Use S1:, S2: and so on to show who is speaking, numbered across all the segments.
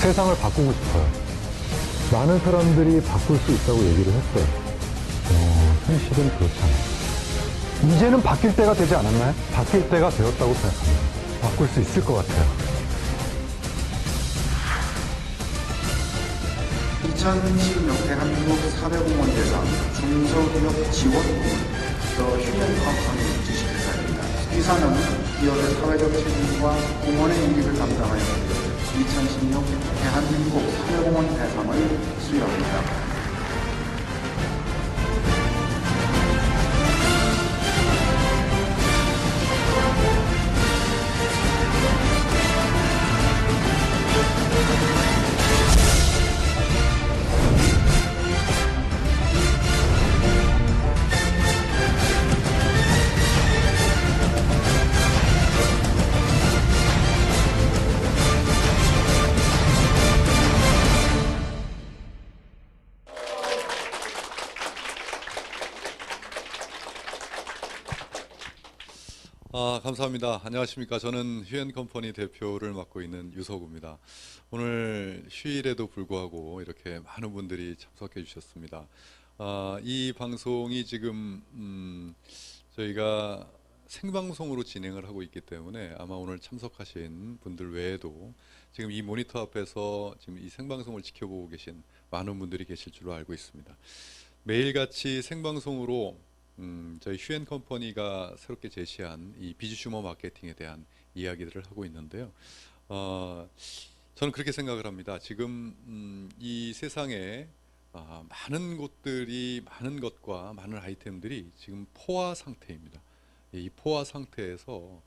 S1: 세상을 바꾸고 싶어요. 많은 사람들이 바꿀 수 있다고 얘기를 했어요. 현실은 그렇지 않아요. 이제는 바뀔 때가 되지 않았나요? 바뀔 때가 되었다고 생각합니다. 바꿀 수 있을 것 같아요.
S2: 2016 대한민국 사회공헌 대상 중소기업 지원공은 더 휴먼 컴퍼니 주식회사입니다. 이 상은 기업의 사회적 책임과 공헌의 의미를 담당하여 2016 대한민국 사회공헌 대상을 수여합니다.
S3: 감사합니다. 안녕하십니까. 저는 휴앤컴퍼니 대표를 맡고 있는 유석우입니다. 오늘 휴일에도 불구하고 이렇게 많은 분들이 참석해 주셨습니다. 이 방송이 지금 저희가 생방송으로 진행을 하고 있기 때문에 아마 오늘 참석하신 분들 외에도 지금 이 모니터 앞에서 지금 이 생방송을 지켜보고 계신 많은 분들이 계실 줄로 알고 있습니다. 매일같이 생방송으로 저희 휴앤컴퍼니가 새롭게 제시한 이 비즈슈머 마케팅에 대한 이야기들을 하고 있는데요. 저는 그렇게 생각을 합니다. 지금 이 세상에 많은 곳들이, 많은 것과 많은 아이템들이 지금 포화 상태입니다. 이 포화 상태에서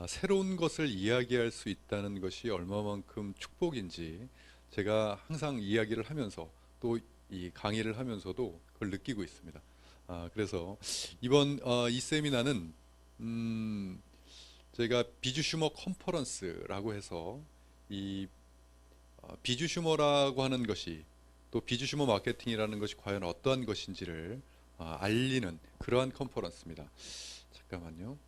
S3: 새로운 것을 이야기할 수 있다는 것이 얼마만큼 축복인지 제가 항상 이야기를 하면서 또 이 강의를 하면서도 그걸 느끼고 있습니다. 그래서 이번 이 세미나는 저희가 비즈슈머 컨퍼런스라고 해서 이 비즈슈머라고 하는 것이 또 비즈슈머 마케팅이라는 것이 과연 어떠한 것인지를 알리는 그러한 컨퍼런스입니다. 잠깐만요.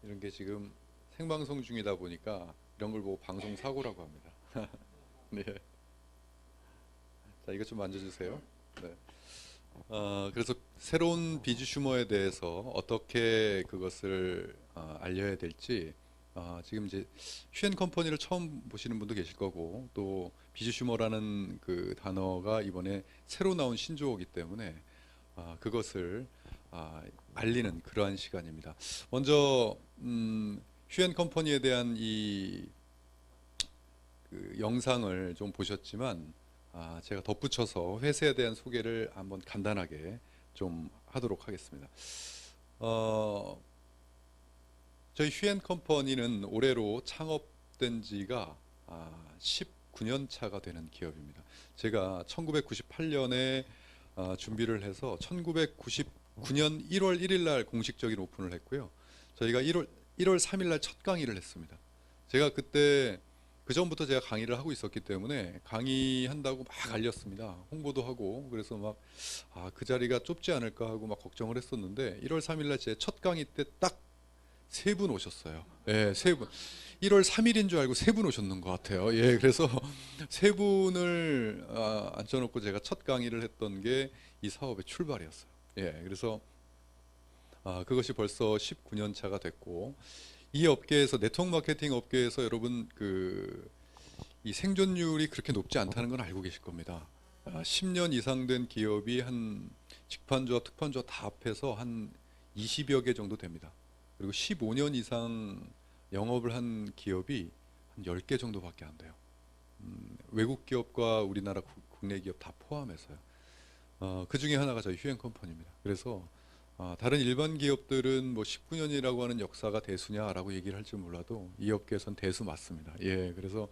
S3: 이런 게 지금 생방송 중이다 보니까 이런 걸 보고 방송 사고라고 합니다. 네. 자, 이것 좀 만져주세요. 네. 그래서 새로운 비즈슈머에 대해서 어떻게 그것을 알려야 될지 지금 이제 휴앤컴퍼니를 처음 보시는 분도 계실 거고 또 비즈슈머라는 그 단어가 이번에 새로 나온 신조어이기 때문에 그것을 알리는 그러한 시간입니다. 먼저 휴앤컴퍼니에 대한 그 영상을 좀 보셨지만 제가 덧붙여서 회사에 대한 소개를 한번 간단하게 좀 하도록 하겠습니다. 저희 휴앤컴퍼니는 올해로 창업된 지가 19년 차가 되는 기업입니다. 제가 1998년에 준비를 해서 1999년 1월 1일 날 공식적인 오픈을 했고요. 저희가 1월 3일 날 첫 강의를 했습니다. 제가 그때 그 전부터 제가 강의를 하고 있었기 때문에 강의한다고 막 알렸습니다. 홍보도 하고 그래서 막 그 자리가 좁지 않을까 하고 막 걱정을 했었는데 1월 3일 날 제 첫 강의 때 딱 3분 오셨어요. 예, 3분. 1월 3일인 줄 알고 3분 오셨는 것 같아요. 예, 그래서 3분을 앉혀놓고 제가 첫 강의를 했던 게 이 사업의 출발이었어요. 예, 그래서 그것이 벌써 19년 차가 됐고 이 업계에서 네트워크 마케팅 업계에서 여러분 이 생존율이 그렇게 높지 않다는 건 알고 계실 겁니다. 10년 이상 된 기업이 한 직판주와 특판주와 다 합해서 한 20여 개 정도 됩니다. 그리고 15년 이상 영업을 한 기업이 한 10개 정도밖에 안 돼요. 외국 기업과 우리나라 국내 기업 다 포함해서요. 그 중에 하나가 저희 휴앤컴퍼니입니다. 그래서 다른 일반 기업들은 뭐 19년이라고 하는 역사가 대수냐라고 얘기를 할지 몰라도 이 업계에선 대수 맞습니다. 예, 그래서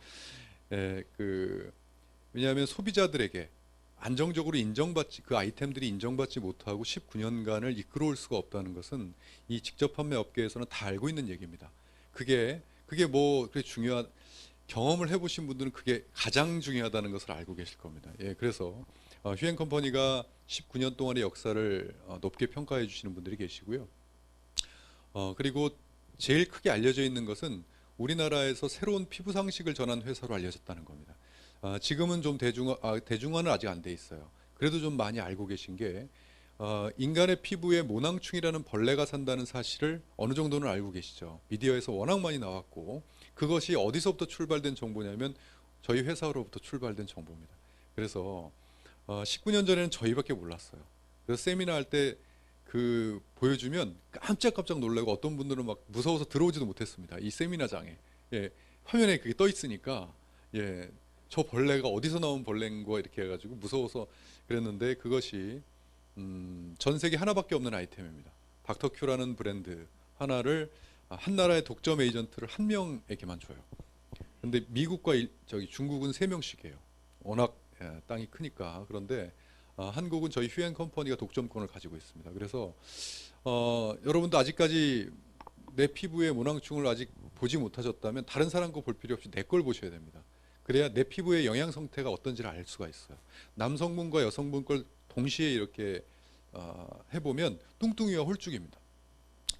S3: 왜냐하면 소비자들에게 안정적으로 인정받지 그 아이템들이 인정받지 못하고 19년간을 이끌어올 수가 없다는 것은 이 직접 판매 업계에서는 다 알고 있는 얘기입니다. 그게 그게 뭐 그게 중요한 경험을 해보신 분들은 그게 가장 중요하다는 것을 알고 계실 겁니다. 예, 그래서 휴엔 컴퍼니가 19년 동안의 역사를 높게 평가해 주시는 분들이 계시고요. 그리고 제일 크게 알려져 있는 것은 우리나라에서 새로운 피부 상식을 전한 회사로 알려졌다는 겁니다. 지금은 좀 대중화는 아직 안 돼 있어요. 그래도 좀 많이 알고 계신 게 인간의 피부에 모낭충이라는 벌레가 산다는 사실을 어느 정도는 알고 계시죠. 미디어에서 워낙 많이 나왔고 그것이 어디서부터 출발된 정보냐면 저희 회사로부터 출발된 정보입니다. 그래서 19년 전에는 저희밖에 몰랐어요. 그래서 세미나 할 때 그 보여주면 깜짝깜짝 놀라고 어떤 분들은 막 무서워서 들어오지도 못했습니다. 이 세미나장에. 예, 화면에 그게 떠 있으니까 예, 저 벌레가 어디서 나온 벌레인 거 이렇게 해가지고 무서워서 그랬는데 그것이 전 세계 하나밖에 없는 아이템입니다. 닥터큐라는 브랜드 하나를 한 나라의 독점 에이전트를 한 명에게만 줘요. 근데 미국과 중국은 3명씩이에요. 워낙 땅이 크니까. 그런데 한국은 저희 휴엔 컴퍼니가 독점권을 가지고 있습니다. 그래서 여러분도 아직까지 내 피부에 모낭충을 아직 보지 못하셨다면 다른 사람 거 볼 필요 없이 내 걸 보셔야 됩니다. 그래야 내 피부의 영양 상태가 어떤지를 알 수가 있어요. 남성분과 여성분 걸 동시에 이렇게 해보면 뚱뚱이와 홀쭉입니다.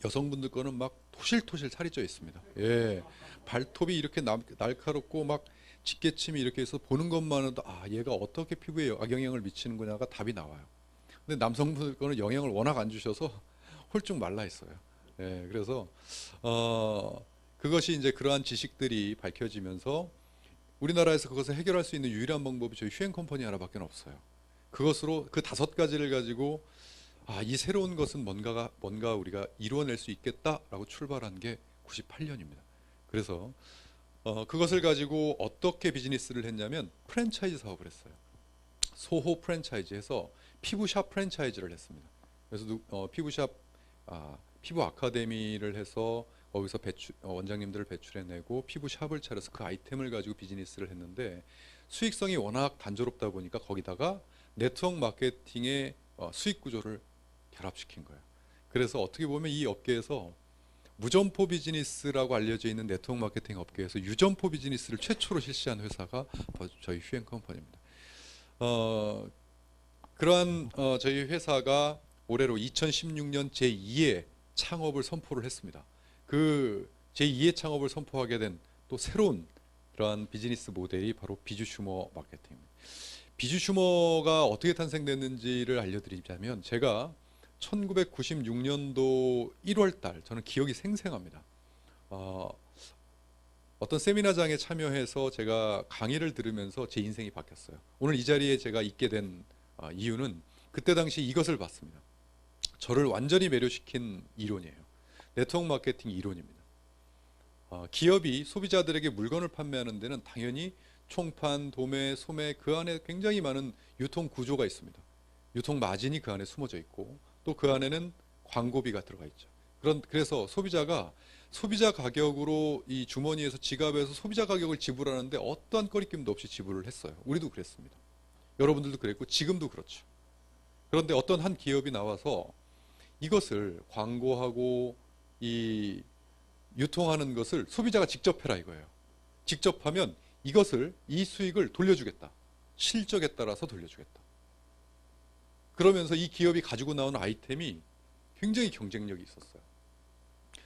S3: 여성분들 거는 막 토실토실 살이 쪄 있습니다. 예, 발톱이 이렇게 날카롭고 막 집게침이 이렇게 해서 보는 것만으로도 얘가 어떻게 피부에 악영향을 미치는 거냐가 답이 나와요. 근데 남성분들 거는 영향을 워낙 안 주셔서 홀쭉 말라 있어요. 예, 그래서 그것이 이제 그러한 지식들이 밝혀지면서 우리나라에서 그것을 해결할 수 있는 유일한 방법이 저희 휴엔 컴퍼니 하나밖에 없어요. 그것으로 그 5가지를 가지고 이 새로운 것은 뭔가 우리가 이루어낼 수 있겠다라고 출발한 게 98년입니다. 그래서 그것을 가지고 어떻게 비즈니스를 했냐면 프랜차이즈 사업을 했어요. 소호 프랜차이즈에서 피부샵 프랜차이즈를 했습니다. 그래서 피부샵 피부 아카데미를 해서 거기서 원장님들을 배출해내고 피부샵을 차려서 그 아이템을 가지고 비즈니스를 했는데 수익성이 워낙 단조롭다 보니까 거기다가 네트워크 마케팅의 수익 구조를 결합시킨 거예요. 그래서 어떻게 보면 이 업계에서 무점포 비즈니스라고 알려져 있는 네트워크 마케팅 업계에서 유점포 비즈니스를 최초로 실시한 회사가 저희 휴엔 컴퍼니입니다. 그러한 저희 회사가 올해로 2016년 제2의 창업을 선포를 했습니다. 그 제2의 창업을 선포하게 된 또 새로운 그러한 비즈니스 모델이 바로 비주슈머 마케팅입니다. 비주슈머가 어떻게 탄생됐는지를 알려드리자면 제가 1996년도 1월 달 저는 기억이 생생합니다. 어떤 세미나장에 참여해서 제가 강의를 들으면서 제 인생이 바뀌었어요. 오늘 이 자리에 제가 있게 된 이유는 그때 당시 이것을 봤습니다. 저를 완전히 매료시킨 이론이에요. 네트워크 마케팅 이론입니다. 기업이 소비자들에게 물건을 판매하는 데는 당연히 총판, 도매, 소매 그 안에 굉장히 많은 유통 구조가 있습니다. 유통 마진이 그 안에 숨어져 있고 또 그 안에는 광고비가 들어가 있죠. 그래서 소비자가 소비자 가격으로 이 주머니에서 지갑에서 소비자 가격을 지불하는데 어떠한 꺼리낌도 없이 지불을 했어요. 우리도 그랬습니다. 여러분들도 그랬고 지금도 그렇죠. 그런데 어떤 한 기업이 나와서 이것을 광고하고 이 유통하는 것을 소비자가 직접 해라 이거예요. 직접 하면 이 수익을 돌려주겠다. 실적에 따라서 돌려주겠다. 그러면서 이 기업이 가지고 나온 아이템이 굉장히 경쟁력이 있었어요.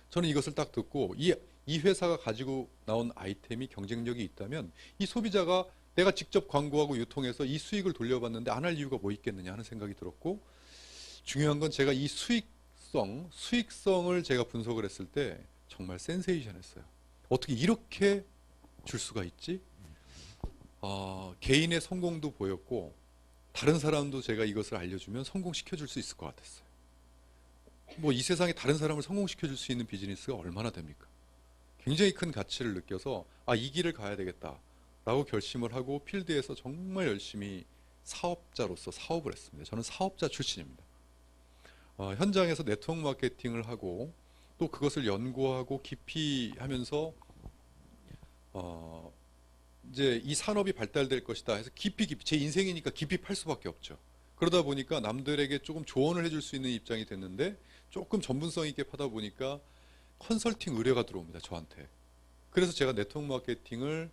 S3: 저는 이것을 딱 듣고 이 회사가 가지고 나온 아이템이 경쟁력이 있다면 이 소비자가 내가 직접 광고하고 유통해서 이 수익을 돌려받는데 안 할 이유가 뭐 있겠느냐 하는 생각이 들었고 중요한 건 제가 이 수익성을 제가 분석을 했을 때 정말 센세이션했어요. 어떻게 이렇게 줄 수가 있지? 개인의 성공도 보였고 다른 사람도 제가 이것을 알려주면 성공시켜줄 수 있을 것 같았어요. 뭐 이 세상에 다른 사람을 성공시켜줄 수 있는 비즈니스가 얼마나 됩니까? 굉장히 큰 가치를 느껴서 이 길을 가야 되겠다라고 결심을 하고 필드에서 정말 열심히 사업자로서 사업을 했습니다. 저는 사업자 출신입니다. 현장에서 네트워크 마케팅을 하고 또 그것을 연구하고 깊이 하면서 이제 이 산업이 발달될 것이다 해서 깊이 제 인생이니까 깊이 팔 수밖에 없죠. 그러다 보니까 남들에게 조금 조언을 해줄 수 있는 입장이 됐는데 조금 전문성 있게 파다 보니까 컨설팅 의뢰가 들어옵니다. 저한테. 그래서 제가 네트워크 마케팅을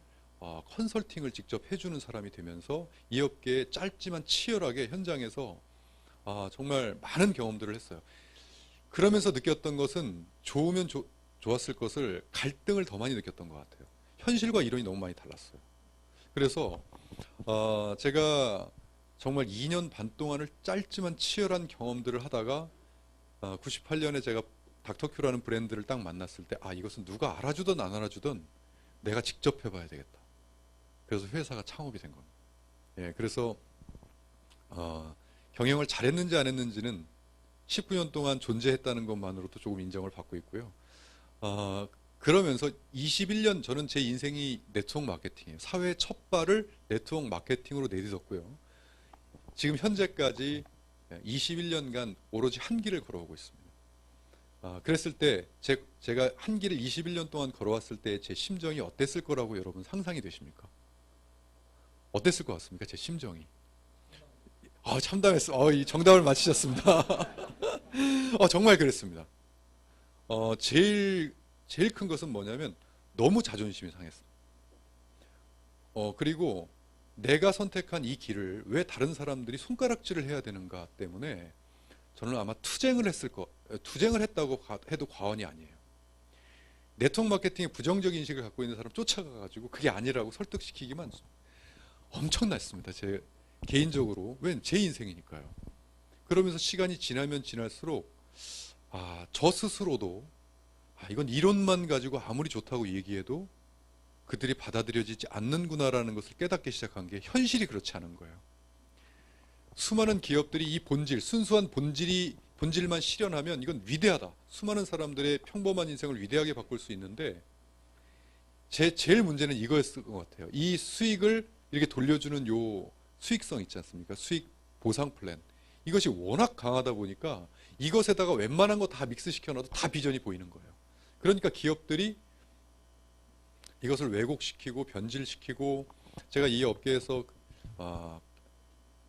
S3: 컨설팅을 직접 해주는 사람이 되면서 이 업계에 짧지만 치열하게 현장에서 정말 많은 경험들을 했어요. 그러면서 느꼈던 것은 좋으면 좋았을 것을 갈등을 더 많이 느꼈던 것 같아요. 현실과 이론이 너무 많이 달랐어요. 그래서 제가 정말 2년 반 동안을 짧지만 치열한 경험들을 하다가 98년에 제가 닥터큐라는 브랜드를 딱 만났을 때 이것은 누가 알아주든 안 알아주든 내가 직접 해봐야 되겠다. 그래서 회사가 창업이 된 겁니다. 예, 그래서 경영을 잘했는지 안 했는지는 19년 동안 존재했다는 것만으로도 조금 인정을 받고 있고요. 그러면서 21년 저는 제 인생이 네트워크 마케팅이에요. 사회의 첫 발을 네트워크 마케팅으로 내딛었고요. 지금 현재까지 21년간 오로지 한 길을 걸어오고 있습니다. 그랬을 때 제가 한 길을 21년 동안 걸어왔을 때 제 심정이 어땠을 거라고 여러분 상상이 되십니까? 어땠을 것 같습니까? 제 심정이. 참담했어. 이 정답을 맞히셨습니다. 정말 그랬습니다. 제일 큰 것은 뭐냐면 너무 자존심이 상했어. 그리고 내가 선택한 이 길을 왜 다른 사람들이 손가락질을 해야 되는가 때문에 저는 아마 투쟁을 했다고 해도 과언이 아니에요. 네트워크 마케팅에 부정적 인식을 갖고 있는 사람 쫓아가가지고 그게 아니라고 설득시키기만 엄청났습니다. 제 개인적으로. 왜? 제 인생이니까요. 그러면서 시간이 지나면 지날수록 저 스스로도 이건 이론만 가지고 아무리 좋다고 얘기해도 그들이 받아들여지지 않는구나라는 것을 깨닫기 시작한 게 현실이 그렇지 않은 거예요. 수많은 기업들이 이 순수한 본질만 실현하면 이건 위대하다. 수많은 사람들의 평범한 인생을 위대하게 바꿀 수 있는데 제일 문제는 이거였을 것 같아요. 이 수익을 이렇게 돌려주는 요 수익성 있지 않습니까? 수익 보상 플랜. 이것이 워낙 강하다 보니까 이것에다가 웬만한 거 다 믹스시켜놔도 다 비전이 보이는 거예요. 그러니까 기업들이 이것을 왜곡시키고 변질시키고, 제가 이 업계에서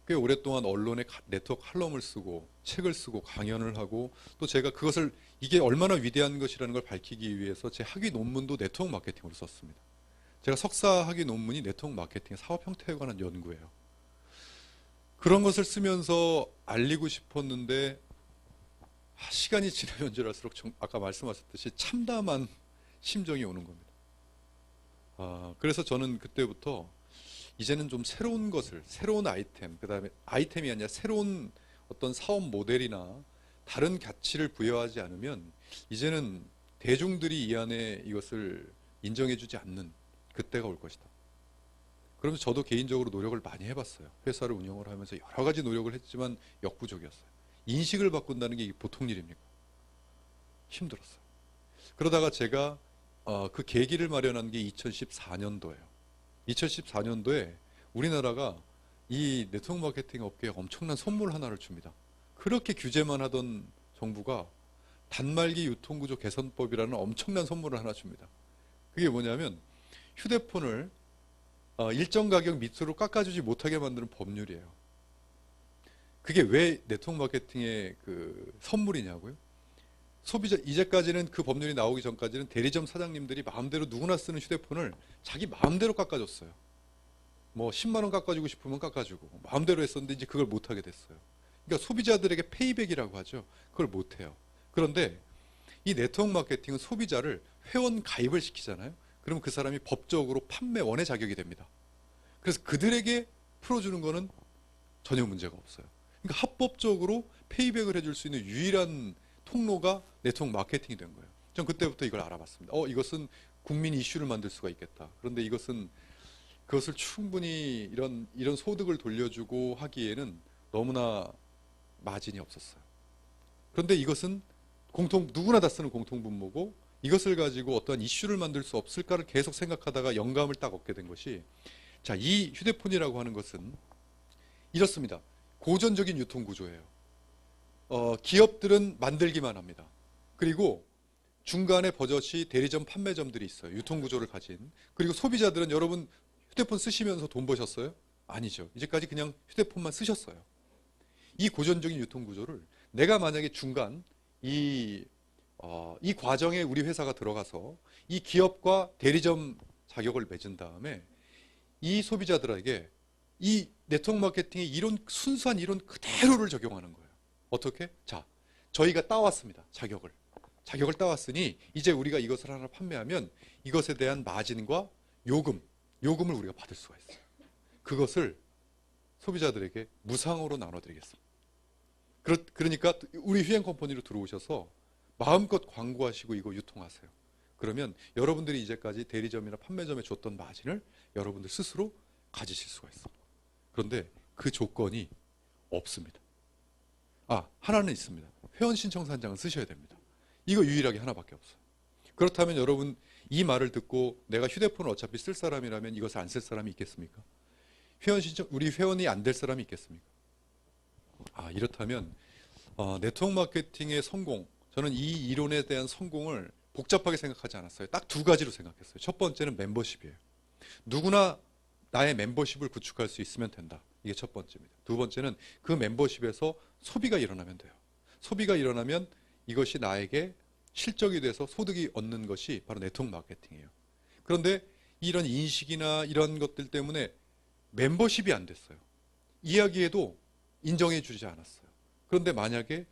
S3: 꽤 오랫동안 언론에 네트워크 칼럼을 쓰고 책을 쓰고 강연을 하고, 또 제가 그것을 이게 얼마나 위대한 것이라는 걸 밝히기 위해서 제 학위 논문도 네트워크 마케팅으로 썼습니다. 제가 석사 학위 논문이 네트워크 마케팅 사업 형태에 관한 연구예요. 그런 것을 쓰면서 알리고 싶었는데 시간이 지나면 지날수록 아까 말씀하셨듯이 참담한 심정이 오는 겁니다. 그래서 저는 그때부터 이제는 좀 새로운 것을, 새로운 아이템, 그 다음에 아이템이 아니라 새로운 어떤 사업 모델이나 다른 가치를 부여하지 않으면 이제는 대중들이 이 안에 이것을 인정해주지 않는 그때가 올 것이다. 그러면서 저도 개인적으로 노력을 많이 해봤어요. 회사를 운영을 하면서 여러 가지 노력을 했지만 역부족이었어요. 인식을 바꾼다는 게 보통 일입니까? 힘들었어요. 그러다가 제가 그 계기를 마련한 게 2014년도예요. 2014년도에 우리나라가 이 네트워크 마케팅 업계에 엄청난 선물 하나를 줍니다. 그렇게 규제만 하던 정부가 단말기 유통구조 개선법이라는 엄청난 선물을 하나 줍니다. 그게 뭐냐면 휴대폰을 일정 가격 밑으로 깎아주지 못하게 만드는 법률이에요. 그게 왜 네트워크 마케팅의 그 선물이냐고요? 소비자, 이제까지는 그 법률이 나오기 전까지는 대리점 사장님들이 마음대로 누구나 쓰는 휴대폰을 자기 마음대로 깎아줬어요. 뭐 10만 원 깎아주고 싶으면 깎아주고 마음대로 했었는데 이제 그걸 못하게 됐어요. 그러니까 소비자들에게 페이백이라고 하죠. 그걸 못해요. 그런데 이 네트워크 마케팅은 소비자를 회원 가입을 시키잖아요. 그러면 그 사람이 법적으로 판매원의 자격이 됩니다. 그래서 그들에게 풀어주는 거는 전혀 문제가 없어요. 그러니까 합법적으로 페이백을 해줄 수 있는 유일한 통로가 네트워크 마케팅이 된 거예요. 전 그때부터 이걸 알아봤습니다. 이것은 국민 이슈를 만들 수가 있겠다. 그런데 그것을 충분히 이런 소득을 돌려주고 하기에는 너무나 마진이 없었어요. 그런데 이것은 누구나 다 쓰는 공통분모고, 이것을 가지고 어떠한 이슈를 만들 수 없을까를 계속 생각하다가 영감을 딱 얻게 된 것이, 자, 이 휴대폰이라고 하는 것은 이렇습니다. 고전적인 유통구조예요. 기업들은 만들기만 합니다. 그리고 중간에 버젓이 대리점 판매점들이 있어요. 유통구조를 가진. 그리고 소비자들은, 여러분 휴대폰 쓰시면서 돈 버셨어요? 아니죠. 이제까지 그냥 휴대폰만 쓰셨어요. 이 고전적인 유통구조를 내가 만약에 중간 이 이 과정에 우리 회사가 들어가서 이 기업과 대리점 자격을 맺은 다음에 이 소비자들에게 이 네트워크 마케팅의 이론, 순수한 이론 그대로를 적용하는 거예요. 어떻게? 자, 저희가 따왔습니다. 자격을 따왔으니 이제 우리가 이것을 하나 판매하면 이것에 대한 마진과 요금을 우리가 받을 수가 있어요. 그것을 소비자들에게 무상으로 나눠드리겠습니다. 그러니까 우리 휴엔 컴퍼니로 들어오셔서 마음껏 광고하시고 이거 유통하세요. 그러면 여러분들이 이제까지 대리점이나 판매점에 줬던 마진을 여러분들 스스로 가지실 수가 있습니다. 그런데 그 조건이 없습니다. 하나는 있습니다. 회원 신청산장을 쓰셔야 됩니다. 이거 유일하게 하나밖에 없어요. 그렇다면 여러분 이 말을 듣고 내가 휴대폰을 어차피 쓸 사람이라면 이것을 안 쓸 사람이 있겠습니까? 우리 회원이 안 될 사람이 있겠습니까? 이렇다면 네트워크 마케팅의 성공, 저는 이 이론에 대한 성공을 복잡하게 생각하지 않았어요. 딱 두 가지로 생각했어요. 첫 번째는 멤버십이에요. 누구나 나의 멤버십을 구축할 수 있으면 된다. 이게 첫 번째입니다. 두 번째는 그 멤버십에서 소비가 일어나면 돼요. 소비가 일어나면 이것이 나에게 실적이 돼서 소득이 얻는 것이 바로 네트워크 마케팅이에요. 그런데 이런 인식이나 이런 것들 때문에 멤버십이 안 됐어요. 이야기해도 인정해 주지 않았어요. 그런데 만약에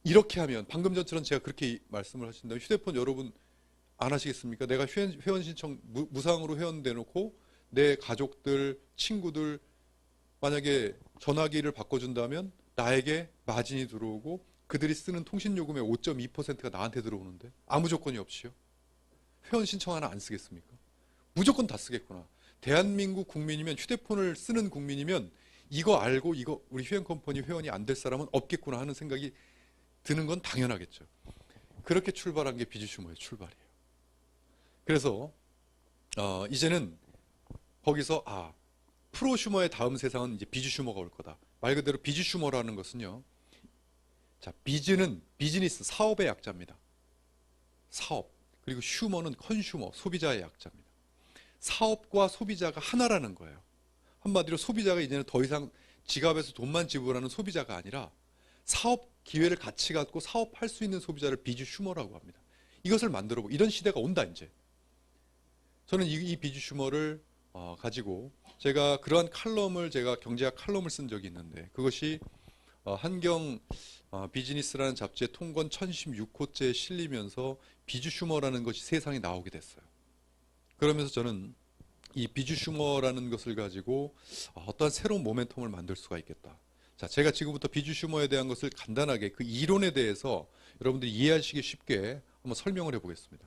S3: 이렇게 하면 방금 전처럼 제가 그렇게 말씀을 하신다면 휴대폰 여러분 안 하시겠습니까? 내가 회원 신청 무상으로 회원 대놓고 내 가족들, 친구들 만약에 전화기를 바꿔준다면 나에게 마진이 들어오고 그들이 쓰는 통신요금의 5.2%가 나한테 들어오는데 아무 조건이 없이요. 회원 신청 하나 안 쓰겠습니까? 무조건 다 쓰겠구나. 대한민국 국민이면 휴대폰을 쓰는 국민이면 이거 알고 이거 우리 휴엔 컴퍼니 회원이 안 될 사람은 없겠구나 하는 생각이 드는 건 당연하겠죠. 그렇게 출발한 게 비즈슈머의 출발이에요. 그래서 이제는 거기서 프로슈머의 다음 세상은 이제 비즈슈머가 올 거다. 말 그대로 비즈슈머라는 것은요. 자, 비즈는 비즈니스, 사업의 약자입니다. 사업. 그리고 슈머는 컨슈머, 소비자의 약자입니다. 사업과 소비자가 하나라는 거예요. 한마디로 소비자가 이제는 더 이상 지갑에서 돈만 지불하는 소비자가 아니라 사업 기회를 같이 갖고 사업할 수 있는 소비자를 비즈슈머라고 합니다. 이것을 만들어보고 이런 시대가 온다 이제. 저는 이 비즈슈머를 가지고 제가 그러한 칼럼을 제가 경제학 칼럼을 쓴 적이 있는데 그것이 한경 비즈니스라는 잡지의 통권 1016호째에 실리면서 비즈슈머라는 것이 세상에 나오게 됐어요. 그러면서 저는 이 비즈슈머라는 것을 가지고 어떠한 새로운 모멘텀을 만들 수가 있겠다. 자, 제가 지금부터 비즈슈머에 대한 것을 간단하게 그 이론에 대해서 여러분들이 이해하시기 쉽게 한번 설명을 해보겠습니다.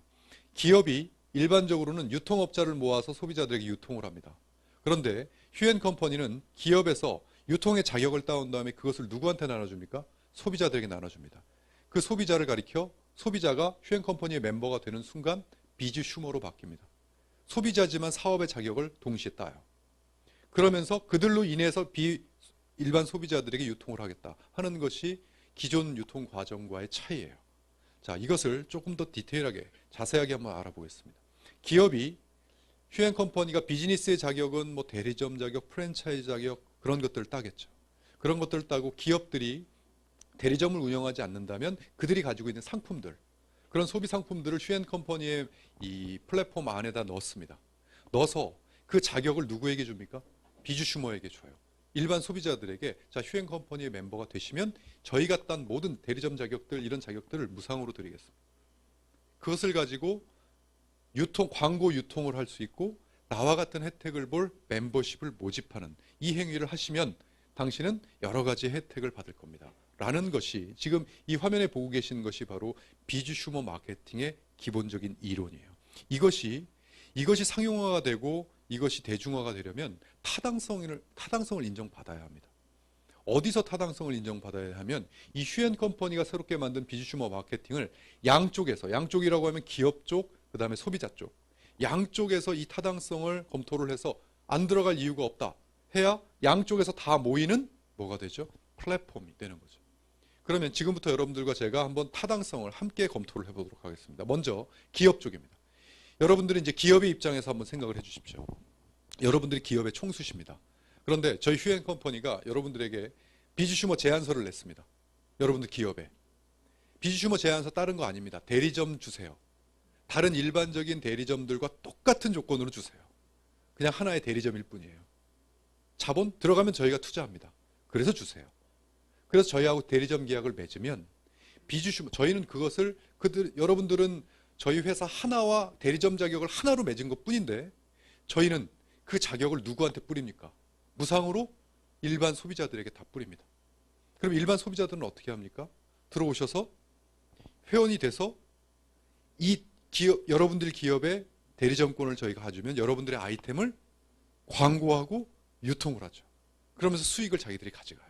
S3: 기업이 일반적으로는 유통업자를 모아서 소비자들에게 유통을 합니다. 그런데 휴엔 컴퍼니는 기업에서 유통의 자격을 따온 다음에 그것을 누구한테 나눠줍니까? 소비자들에게 나눠줍니다. 그 소비자를 가리켜 소비자가 휴엔 컴퍼니의 멤버가 되는 순간 비즈슈머로 바뀝니다. 소비자지만 사업의 자격을 동시에 따요. 그러면서 그들로 인해서 일반 소비자들에게 유통을 하겠다 하는 것이 기존 유통 과정과의 차이예요. 자, 이것을 조금 더 디테일하게 자세하게 한번 알아보겠습니다. 기업이 휴엔 컴퍼니가 비즈니스의 자격은 뭐 대리점 자격, 프랜차이즈 자격 그런 것들을 따겠죠. 그런 것들을 따고 기업들이 대리점을 운영하지 않는다면 그들이 가지고 있는 상품들, 그런 소비 상품들을 휴엔 컴퍼니의 이 플랫폼 안에다 넣습니다. 넣어서 그 자격을 누구에게 줍니까? 비즈슈머에게 줘요. 일반 소비자들에게 자, 휴엔 컴퍼니의 멤버가 되시면 저희가 딴 모든 대리점 자격들 이런 자격들을 무상으로 드리겠습니다. 그것을 가지고 광고 유통을 할 수 있고 나와 같은 혜택을 볼 멤버십을 모집하는 이 행위를 하시면 당신은 여러 가지 혜택을 받을 겁니다. 라는 것이 지금 이 화면에 보고 계시는 것이 바로 비즈슈머 마케팅의 기본적인 이론이에요. 이것이 상용화가 되고 이것이 대중화가 되려면 타당성을 인정받아야 합니다. 어디서 타당성을 인정받아야 하면 이 휴엔 컴퍼니가 새롭게 만든 비즈슈머 마케팅을 양쪽이라고 하면 기업 쪽, 그 다음에 소비자 쪽, 양쪽에서 이 타당성을 검토를 해서 안 들어갈 이유가 없다 해야 양쪽에서 다 모이는 뭐가 되죠? 플랫폼이 되는 거죠. 그러면 지금부터 여러분들과 제가 한번 타당성을 함께 검토를 해보도록 하겠습니다. 먼저 기업 쪽입니다. 여러분들이 이제 기업의 입장에서 한번 생각을 해주십시오. 여러분들이 기업의 총수십니다. 그런데 저희 휴엔 컴퍼니가 여러분들에게 비즈슈머 제안서를 냈습니다. 여러분들 기업에 비주슈머 제안서 따른 거 아닙니다. 대리점 주세요. 다른 일반적인 대리점들과 똑같은 조건으로 주세요. 그냥 하나의 대리점일 뿐이에요. 자본 들어가면 저희가 투자합니다. 그래서 주세요. 그래서 저희하고 대리점 계약을 맺으면 비주슈머 저희는 그것을 여러분들은 저희 회사 하나와 대리점 자격을 하나로 맺은 것 뿐인데 저희는 그 자격을 누구한테 뿌립니까? 무상으로 일반 소비자들에게 다 뿌립니다. 그럼 일반 소비자들은 어떻게 합니까? 들어오셔서 회원이 돼서 이 기업, 여러분들 기업의 대리점권을 저희가 가지면 여러분들의 아이템을 광고하고 유통을 하죠. 그러면서 수익을 자기들이 가져가요.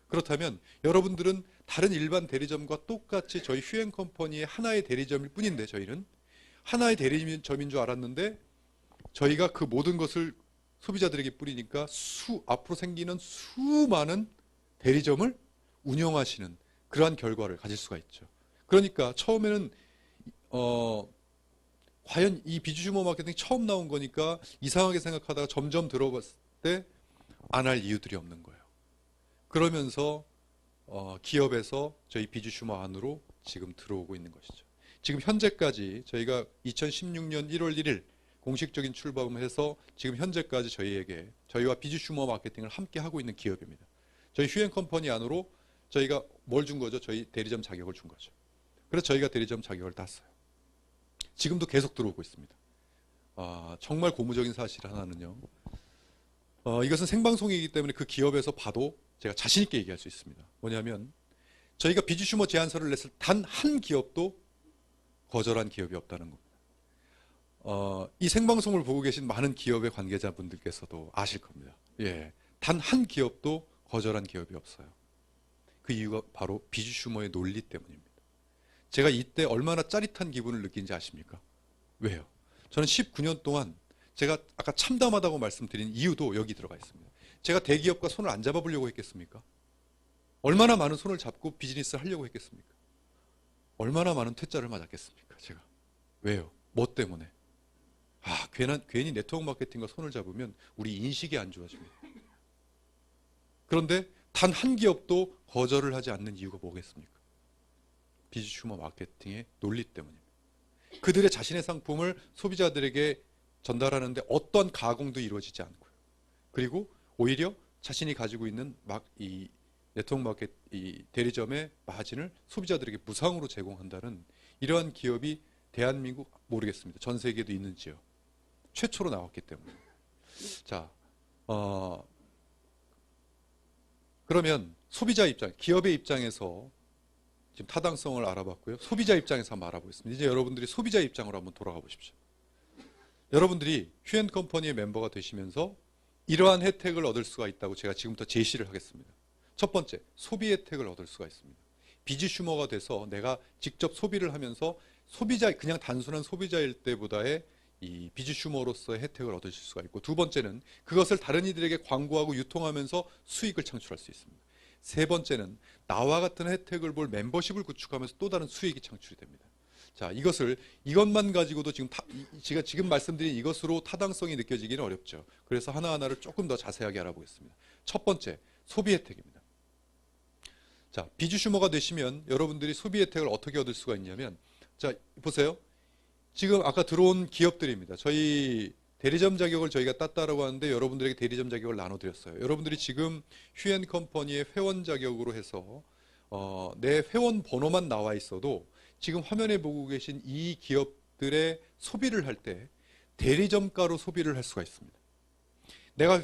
S3: 그렇다면 여러분들은 다른 일반 대리점과 똑같이 저희 휴앤컴퍼니의 하나의 대리점일 뿐인데 저희는 하나의 대리점인 줄 알았는데 저희가 그 모든 것을 소비자들에게 뿌리니까 앞으로 생기는 수많은 대리점을 운영하시는 그러한 결과를 가질 수가 있죠. 그러니까 처음에는 과연 이 비주슈머 마케팅이 처음 나온 거니까 이상하게 생각하다가 점점 들어봤을 때 안 할 이유들이 없는 거예요. 그러면서 기업에서 저희 비주슈머 안으로 지금 들어오고 있는 것이죠. 지금 현재까지 저희가 2016년 1월 1일 공식적인 출범을 해서 지금 현재까지 저희와 비주슈머 마케팅을 함께 하고 있는 기업입니다. 저희 휴앤컴퍼니 안으로 저희가 뭘 준 거죠? 저희 대리점 자격을 준 거죠. 그래서 저희가 대리점 자격을 땄어요. 지금도 계속 들어오고 있습니다. 정말 고무적인 사실 하나는요. 이것은 생방송이기 때문에 그 기업에서 봐도 제가 자신 있게 얘기할 수 있습니다. 뭐냐면 저희가 비주슈머 제안서를 냈을 단 한 기업도 거절한 기업이 없다는 겁니다. 이 생방송을 보고 계신 많은 기업의 관계자분들께서도 아실 겁니다. 예, 단 한 기업도 거절한 기업이 없어요. 그 이유가 바로 비주슈머의 논리 때문입니다. 제가 이때 얼마나 짜릿한 기분을 느낀지 아십니까? 왜요? 저는 19년 동안 제가 아까 참담하다고 말씀드린 이유도 여기 들어가 있습니다. 제가 대기업과 손을 안 잡아보려고 했겠습니까? 얼마나 많은 손을 잡고 비즈니스를 하려고 했겠습니까? 얼마나 많은 퇴짜를 맞았겠습니까? 제가. 왜요? 뭐 때문에? 괜히 네트워크 마케팅과 손을 잡으면 우리 인식이 안 좋아집니다. 그런데 단 한 기업도 거절을 하지 않는 이유가 뭐겠습니까? 비주슈머 마케팅의 논리 때문입니다. 그들의 자신의 상품을 소비자들에게 전달하는데 어떤 가공도 이루어지지 않고요. 그리고 오히려 자신이 가지고 있는 이 네트워크 마켓 이 대리점의 마진을 소비자들에게 무상으로 제공한다는 이러한 기업이 대한민국 모르겠습니다. 전 세계에도 있는지요. 최초로 나왔기 때문에. 자, 그러면 소비자 입장, 기업의 입장에서 지금 타당성을 알아봤고요. 소비자 입장에서 한번 알아보겠습니다. 이제 여러분들이 소비자 입장으로 한번 돌아가 보십시오. 여러분들이 휴앤컴퍼니의 멤버가 되시면서 이러한 혜택을 얻을 수가 있다고 제가 지금부터 제시를 하겠습니다. 첫 번째, 소비 혜택을 얻을 수가 있습니다. 비주슈머가 돼서 내가 직접 소비를 하면서 그냥 단순한 소비자일 때보다의 이 비주슈머로서의 혜택을 얻으실 수가 있고, 두 번째는 그것을 다른 이들에게 광고하고 유통하면서 수익을 창출할 수 있습니다. 세 번째는 나와 같은 혜택을 볼 멤버십을 구축하면서 또 다른 수익이 창출이 됩니다. 자, 이것만 가지고도 제가 지금 말씀드린 이것으로 타당성이 느껴지기는 어렵죠. 그래서 하나하나를 조금 더 자세하게 알아보겠습니다. 첫 번째, 소비 혜택입니다. 자, 비주슈머가 되시면 여러분들이 소비 혜택을 어떻게 얻을 수가 있냐면, 자, 보세요. 지금 아까 들어온 기업들입니다. 저희 대리점 자격을 저희가 땄다라고 하는데 여러분들에게 대리점 자격을 나눠드렸어요. 여러분들이 지금 휴앤컴퍼니의 회원 자격으로 해서 내 회원 번호만 나와 있어도 지금 화면에 보고 계신 이 기업들의 소비를 할 때 대리점가로 소비를 할 수가 있습니다. 내가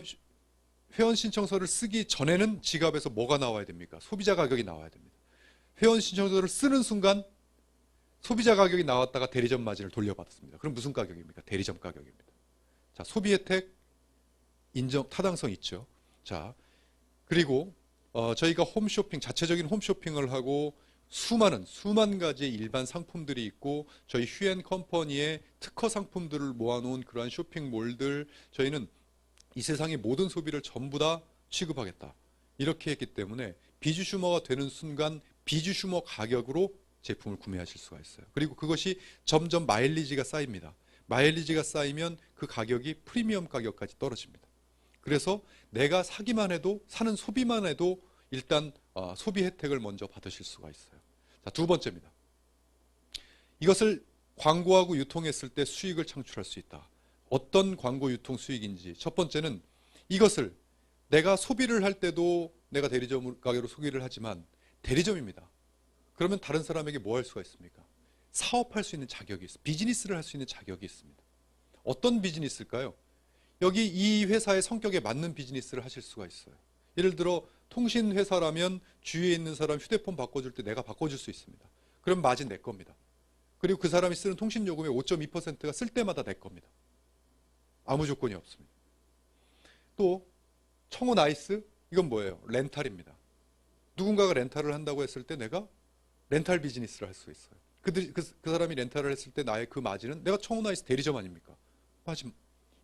S3: 회원 신청서를 쓰기 전에는 지갑에서 뭐가 나와야 됩니까? 소비자 가격이 나와야 됩니다. 회원 신청서를 쓰는 순간 소비자 가격이 나왔다가 대리점 마진을 돌려받았습니다. 그럼 무슨 가격입니까? 대리점 가격입니다. 자, 소비 혜택 인정 타당성 있죠. 자, 그리고 저희가 홈쇼핑, 자체적인 홈쇼핑을 하고 수만 가지의 일반 상품들이 있고 저희 휴앤컴퍼니의 특허 상품들을 모아놓은 그러한 쇼핑몰들, 저희는 이 세상의 모든 소비를 전부 다 취급하겠다. 이렇게 했기 때문에 비주슈머가 되는 순간 비주슈머 가격으로 제품을 구매하실 수가 있어요. 그리고 그것이 점점 마일리지가 쌓입니다. 마일리지가 쌓이면 그 가격이 프리미엄 가격까지 떨어집니다. 그래서 내가 사는 소비만 해도 일단 소비 혜택을 먼저 받으실 수가 있어요. 자, 두 번째입니다. 이것을 광고하고 유통했을 때 수익을 창출할 수 있다. 어떤 광고 유통 수익인지. 첫 번째는 이것을 내가 소비를 할 때도 내가 대리점 가게로 소개를 하지만 대리점입니다. 그러면 다른 사람에게 뭐 할 수가 있습니까? 사업할 수 있는 자격이 있습니다. 비즈니스를 할 수 있는 자격이 있습니다. 어떤 비즈니스일까요? 여기 이 회사의 성격에 맞는 비즈니스를 하실 수가 있어요. 예를 들어 통신회사라면 주위에 있는 사람 휴대폰 바꿔줄 때 내가 바꿔줄 수 있습니다. 그럼 마진 내 겁니다. 그리고 그 사람이 쓰는 통신요금의 5.2%가 쓸 때마다 내 겁니다. 아무 조건이 없습니다. 또 청호 나이스, 이건 뭐예요? 렌탈입니다. 누군가가 렌탈을 한다고 했을 때 내가 렌탈 비즈니스를 할 수 있어요. 그 사람이 렌탈을 했을 때 나의 그 마진은 내가 청호 나이스 대리점 아닙니까? 마진.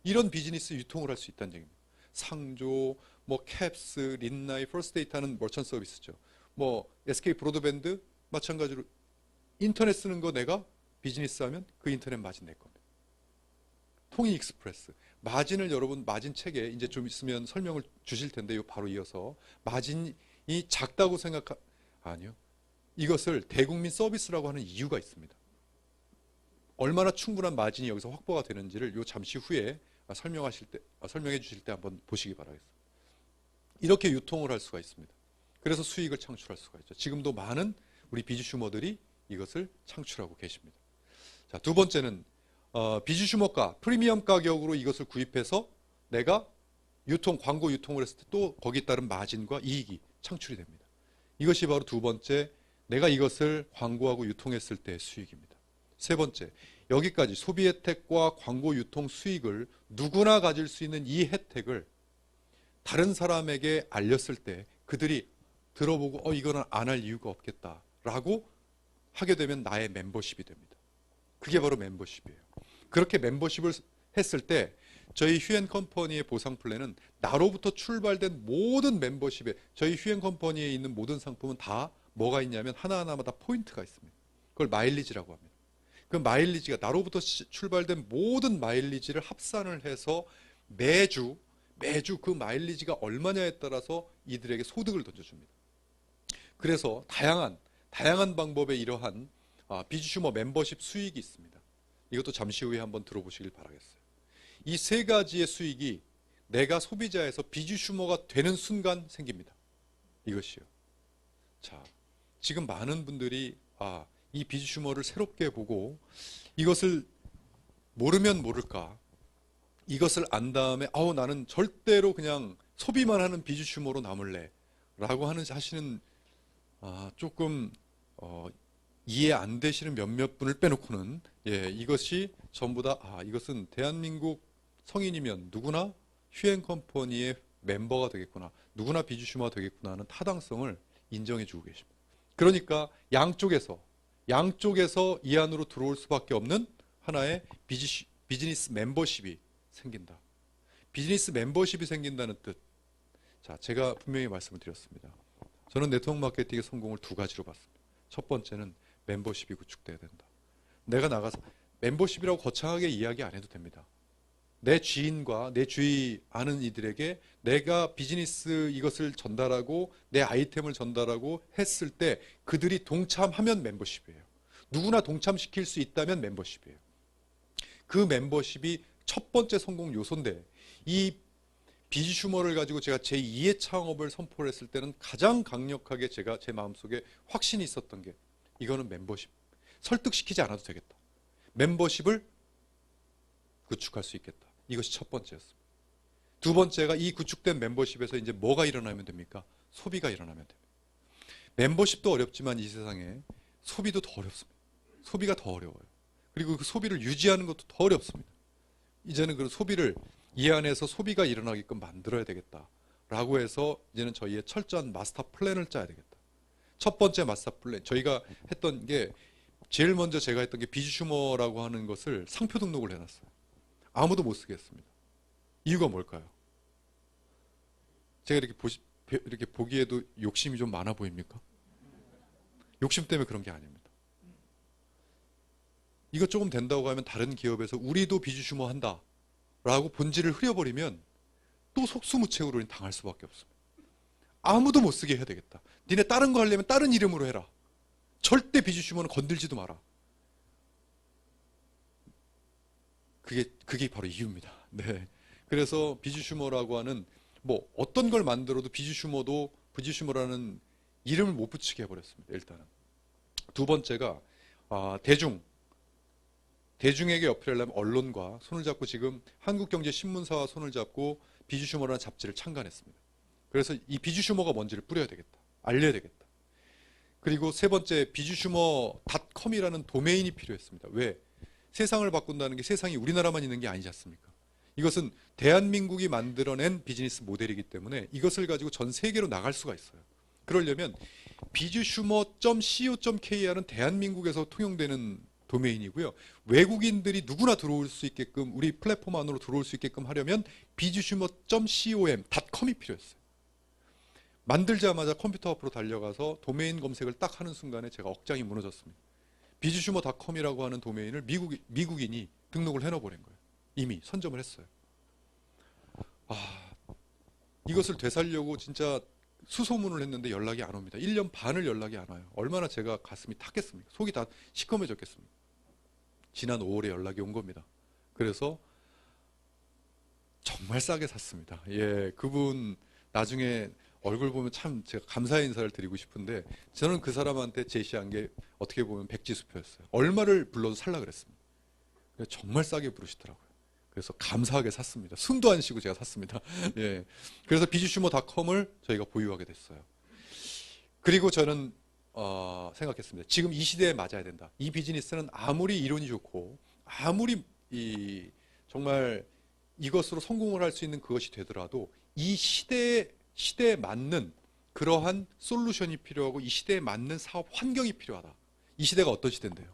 S3: 이런 비즈니스 유통을 할 수 있다는 얘기입니다. 상조, 뭐 캡스, 린나이, 퍼스트데이트하는 머천 서비스죠. 뭐 SK 브로드밴드 마찬가지로 인터넷 쓰는 거 내가 비즈니스 하면 그 인터넷 마진 내 겁니다. 통일 익스프레스. 마진을 여러분 마진 책에 이제 좀 있으면 설명을 주실 텐데요. 바로 이어서 마진이 작다고 아니요. 이것을 대국민 서비스라고 하는 이유가 있습니다. 얼마나 충분한 마진이 여기서 확보가 되는지를 요 잠시 후에 설명해 주실 때 한번 보시기 바라겠습니다. 이렇게 유통을 할 수가 있습니다. 그래서 수익을 창출할 수가 있죠. 지금도 많은 우리 비즈슈머들이 이것을 창출하고 계십니다. 자, 두 번째는 비즈슈머가 프리미엄 가격으로 이것을 구입해서 내가 광고 유통을 했을 때 또 거기에 따른 마진과 이익이 창출이 됩니다. 이것이 바로 두 번째, 내가 이것을 광고하고 유통했을 때의 수익입니다. 세 번째, 여기까지 소비 혜택과 광고 유통 수익을 누구나 가질 수 있는 이 혜택을 다른 사람에게 알렸을 때 그들이 들어보고 이거는 안 할 이유가 없겠다라고 하게 되면 나의 멤버십이 됩니다. 그게 바로 멤버십이에요. 그렇게 멤버십을 했을 때 저희 휴앤컴퍼니의 보상 플랜은 나로부터 출발된 모든 멤버십에 저희 휴앤컴퍼니에 있는 모든 상품은 다 뭐가 있냐면 하나하나마다 포인트가 있습니다. 그걸 마일리지라고 합니다. 그 마일리지가 나로부터 출발된 모든 마일리지를 합산을 해서 매주 그 마일리지가 얼마냐에 따라서 이들에게 소득을 던져줍니다. 그래서 다양한 방법의 이러한 비즈슈머 멤버십 수익이 있습니다. 이것도 잠시 후에 한번 들어보시길 바라겠어요. 이 세 가지의 수익이 내가 소비자에서 비즈슈머가 되는 순간 생깁니다. 이것이요. 자, 지금 많은 분들이 이 비즈슈머를 새롭게 보고 이것을 모르면 모를까, 이것을 안 다음에 나는 절대로 그냥 소비만 하는 비즈슈머로 남을래 라고 하시는 조금 이해 안 되시는 몇몇 분을 빼놓고는 이것이 전부 다 이것은 대한민국 성인이면 누구나 휴앤컴퍼니의 멤버가 되겠구나, 누구나 비즈슈머가 되겠구나 하는 타당성을 인정해 주고 계십니다. 그러니까 양쪽에서 이 안으로 들어올 수밖에 없는 하나의 비즈니스 멤버십이 생긴다. 비즈니스 멤버십이 생긴다는 뜻. 자, 제가 분명히 말씀을 드렸습니다. 저는 네트워크 마케팅의 성공을 두 가지로 봤습니다. 첫 번째는 멤버십이 구축돼야 된다. 내가 나가서 멤버십이라고 거창하게 이야기 안 해도 됩니다. 내 지인과 내 주위 아는 이들에게 내가 비즈니스 이것을 전달하고 내 아이템을 전달하고 했을 때 그들이 동참하면 membership이에요. 누구나 동참시킬 수 있다면 멤버십이에요. 그 멤버십이 첫 번째 성공 요소인데, 이 비즈슈머를 가지고 제가 제2의 창업을 선포를 했을 때는 가장 강력하게 제가 제 마음속에 확신이 있었던 게 이거는 멤버십. 설득시키지 않아도 되겠다. 멤버십을 구축할 수 있겠다. 이것이 첫 번째였습니다. 두 번째가 이 구축된 멤버십에서 이제 뭐가 일어나면 됩니까? 소비가 일어나면 됩니다. 멤버십도 어렵지만 이 세상에 소비도 더 어렵습니다. 소비가 더 어려워요. 그리고 그 소비를 유지하는 것도 더 어렵습니다. 이제는 그 소비를 이 안에서 소비가 일어나게끔 만들어야 되겠다라고 해서 이제는 저희의 철저한 마스터 플랜을 짜야 되겠다. 첫 번째 마스터 플랜, 저희가 했던 게 제일 먼저 제가 했던 게 비즈슈머라고 하는 것을 상표 등록을 해놨어요. 아무도 못 쓰게 했습니다. 이유가 뭘까요? 제가 이렇게 보기에도 욕심이 좀 많아 보입니까? 욕심 때문에 그런 게 아닙니다. 이거 조금 된다고 하면 다른 기업에서 우리도 비즈슈머 한다 라고 본질을 흐려버리면 또 속수무책으로 당할 수밖에 없습니다. 아무도 못 쓰게 해야 되겠다. 니네 다른 거 하려면 다른 이름으로 해라. 절대 비주슈머는 건들지도 마라. 그게 바로 이유입니다. 네. 그래서 비주슈머라고 하는 뭐 어떤 걸 만들어도 비주슈머라는 이름을 못 붙이게 해버렸습니다. 일단은 두 번째가 대중에게 어필하려면 언론과 손을 잡고 지금 한국경제신문사와 손을 잡고 비주슈머라는 잡지를 창간했습니다. 그래서 이 비주슈머가 뭔지를 뿌려야 되겠다. 알려야 되겠다. 그리고 세 번째, 비주슈머닷컴이라는 도메인이 필요했습니다. 왜? 세상을 바꾼다는 게 세상이 우리나라만 있는 게 아니지 않습니까? 이것은 대한민국이 만들어낸 비즈니스 모델이기 때문에 이것을 가지고 전 세계로 나갈 수가 있어요. 그러려면 비주슈머.co.kr은 대한민국에서 통용되는 도메인이고요. 외국인들이 누구나 들어올 수 있게끔, 우리 플랫폼 안으로 들어올 수 있게끔 하려면 비주슈머.com이 필요했어요. 만들자마자 컴퓨터 앞으로 달려가서 도메인 검색을 딱 하는 순간에 제가 억장이 무너졌습니다. 비주슈머닷컴이라고 하는 도메인을 미국인이 등록을 해놔버린 거예요. 이미 선점을 했어요. 이것을 되살려고 진짜 수소문을 했는데 연락이 안 옵니다. 1년 반을 연락이 안 와요. 얼마나 제가 가슴이 탔겠습니까? 속이 다 시커매졌겠습니까? 지난 5월에 연락이 온 겁니다. 그래서 정말 싸게 샀습니다. 예, 그분 나중에 얼굴 보면 참 제가 감사의 인사를 드리고 싶은데, 저는 그 사람한테 제시한 게 어떻게 보면 백지수표였어요. 얼마를 불러도 살라 그랬습니다. 정말 싸게 부르시더라고요. 그래서 감사하게 샀습니다. 숨도 안 쉬고 제가 샀습니다. 예. 그래서 비주슈머닷컴을 저희가 보유하게 됐어요. 그리고 저는 생각했습니다. 지금 이 시대에 맞아야 된다. 이 비즈니스는 아무리 이론이 좋고 아무리 정말 이것으로 성공을 할 수 있는 그것이 되더라도 이 시대에 맞는 그러한 솔루션이 필요하고 이 시대에 맞는 사업 환경이 필요하다. 이 시대가 어떤 시대인데요?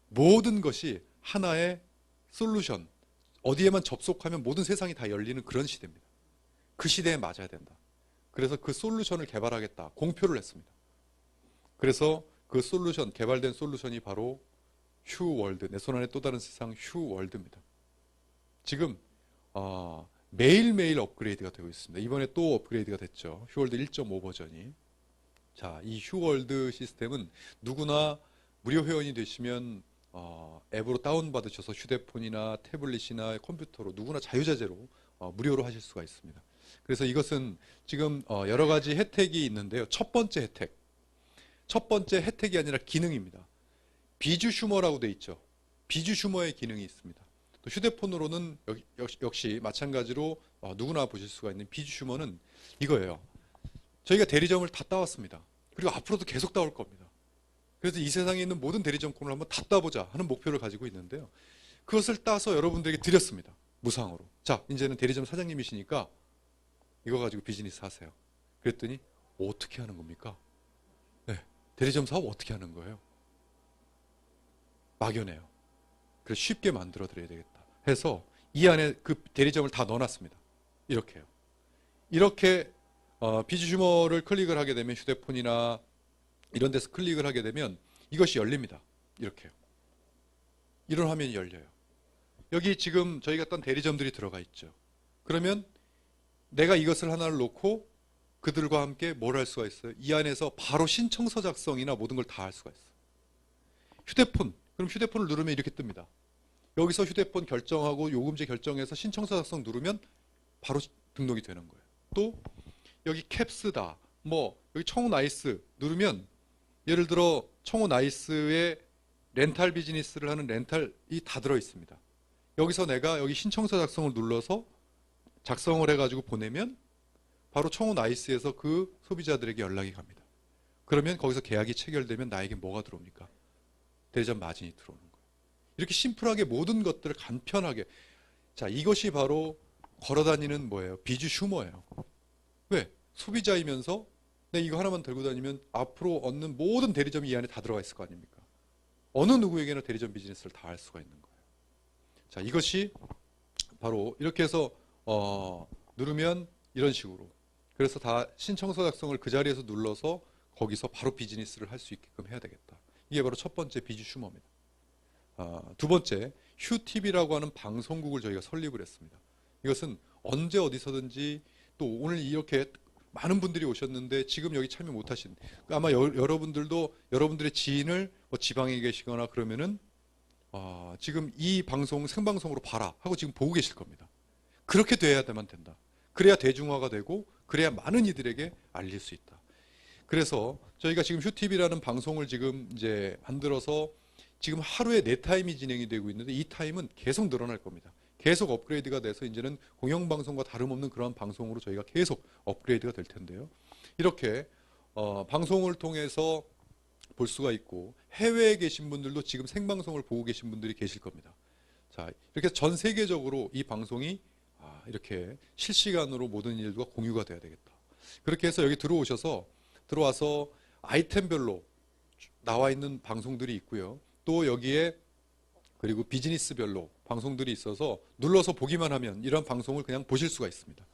S3: 모든 것이 하나의 솔루션, 어디에만 접속하면 모든 세상이 다 열리는 그런 시대입니다. 그 시대에 맞아야 된다. 그래서 그 솔루션을 개발하겠다. 공표를 했습니다. 그래서 그 솔루션, 개발된 솔루션이 바로 휴월드, 내 손 안에 또 다른 세상 휴월드입니다. 지금 매일매일 업그레이드가 되고 있습니다. 이번에 또 업그레이드가 됐죠. 휴월드 1.5 버전이. 자, 이 휴월드 시스템은 누구나 무료 회원이 되시면 앱으로 다운받으셔서 휴대폰이나 태블릿이나 컴퓨터로 누구나 자유자재로 무료로 하실 수가 있습니다. 그래서 이것은 지금 여러 가지 혜택이 있는데요. 첫 번째 혜택이 아니라 기능입니다. 비주슈머라고 돼 있죠. 비주슈머의 기능이 있습니다. 또 휴대폰으로는 역시 마찬가지로 누구나 보실 수가 있는 비주슈머는 이거예요. 저희가 대리점을 다 따왔습니다. 그리고 앞으로도 계속 따올 겁니다. 그래서 이 세상에 있는 모든 대리점권을 한번 다 따보자 하는 목표를 가지고 있는데요. 그것을 따서 여러분들에게 드렸습니다. 무상으로. 자, 이제는 대리점 사장님이시니까 이거 가지고 비즈니스 하세요. 그랬더니 어떻게 하는 겁니까? 네, 대리점 사업 어떻게 하는 거예요? 막연해요. 그래서 쉽게 만들어 드려야 되겠다 해서 이 안에 그 대리점을 다 넣어놨습니다. 이렇게요. 이렇게 비주슈머를 클릭을 하게 되면 휴대폰이나 이런 데서 클릭을 하게 되면 이것이 열립니다. 이렇게요. 이런 화면이 열려요. 여기 지금 저희가 딴 대리점들이 들어가 있죠. 그러면 내가 이것을 하나를 놓고 그들과 함께 뭘 할 수가 있어요? 이 안에서 바로 신청서 작성이나 모든 걸 다 할 수가 있어요. 휴대폰, 그럼 휴대폰을 누르면 이렇게 뜹니다. 여기서 휴대폰 결정하고 요금제 결정해서 신청서 작성 누르면 바로 등록이 되는 거예요. 또 여기 캡스다, 여기 청우 나이스 누르면 예를 들어 청우 나이스의 렌탈 비즈니스를 하는 렌탈이 다 들어 있습니다. 여기서 내가 여기 신청서 작성을 눌러서 작성을 해가지고 보내면 바로 청우 나이스에서 그 소비자들에게 연락이 갑니다. 그러면 거기서 계약이 체결되면 나에게 뭐가 들어옵니까? 대리점 마진이 들어오는 거예요. 이렇게 심플하게 모든 것들을 간편하게. 자, 이것이 바로 걸어다니는 뭐예요? 비주슈머예요. 왜? 소비자이면서 내가 이거 하나만 들고 다니면 앞으로 얻는 모든 대리점이 이 안에 다 들어가 있을 거 아닙니까? 어느 누구에게나 대리점 비즈니스를 다 할 수가 있는 거예요. 자, 이것이 바로 이렇게 해서 누르면 이런 식으로. 그래서 다 신청서 작성을 그 자리에서 눌러서 거기서 바로 비즈니스를 할 수 있게끔 해야 되겠다. 이게 바로 첫 번째 비주슈머입니다. 두 번째, 휴TV라고 하는 방송국을 저희가 설립을 했습니다. 이것은 언제 어디서든지 또 오늘 이렇게 많은 분들이 오셨는데 지금 여기 참여 못하신 아마 여러분들도 여러분들의 지인을 뭐 지방에 계시거나 그러면은 지금 이 방송 생방송으로 봐라 하고 지금 보고 계실 겁니다. 그렇게 돼야만 된다. 그래야 대중화가 되고 그래야 많은 이들에게 알릴 수 있다. 그래서 저희가 지금 휴TV라는 방송을 지금 이제 만들어서 지금 하루에 4타임이 진행이 되고 있는데 이 타임은 계속 늘어날 겁니다. 계속 업그레이드가 돼서 이제는 공영방송과 다름없는 그런 방송으로 저희가 계속 업그레이드가 될 텐데요. 이렇게 방송을 통해서 볼 수가 있고 해외에 계신 분들도 지금 생방송을 보고 계신 분들이 계실 겁니다. 자, 이렇게 전 세계적으로 이 방송이 이렇게 실시간으로 모든 일들과 공유가 돼야 되겠다. 그렇게 해서 여기 들어와서 아이템별로 나와 있는 방송들이 있고요. 또 여기에 그리고 비즈니스별로 방송들이 있어서 눌러서 보기만 하면 이런 방송을 그냥 보실 수가 있습니다.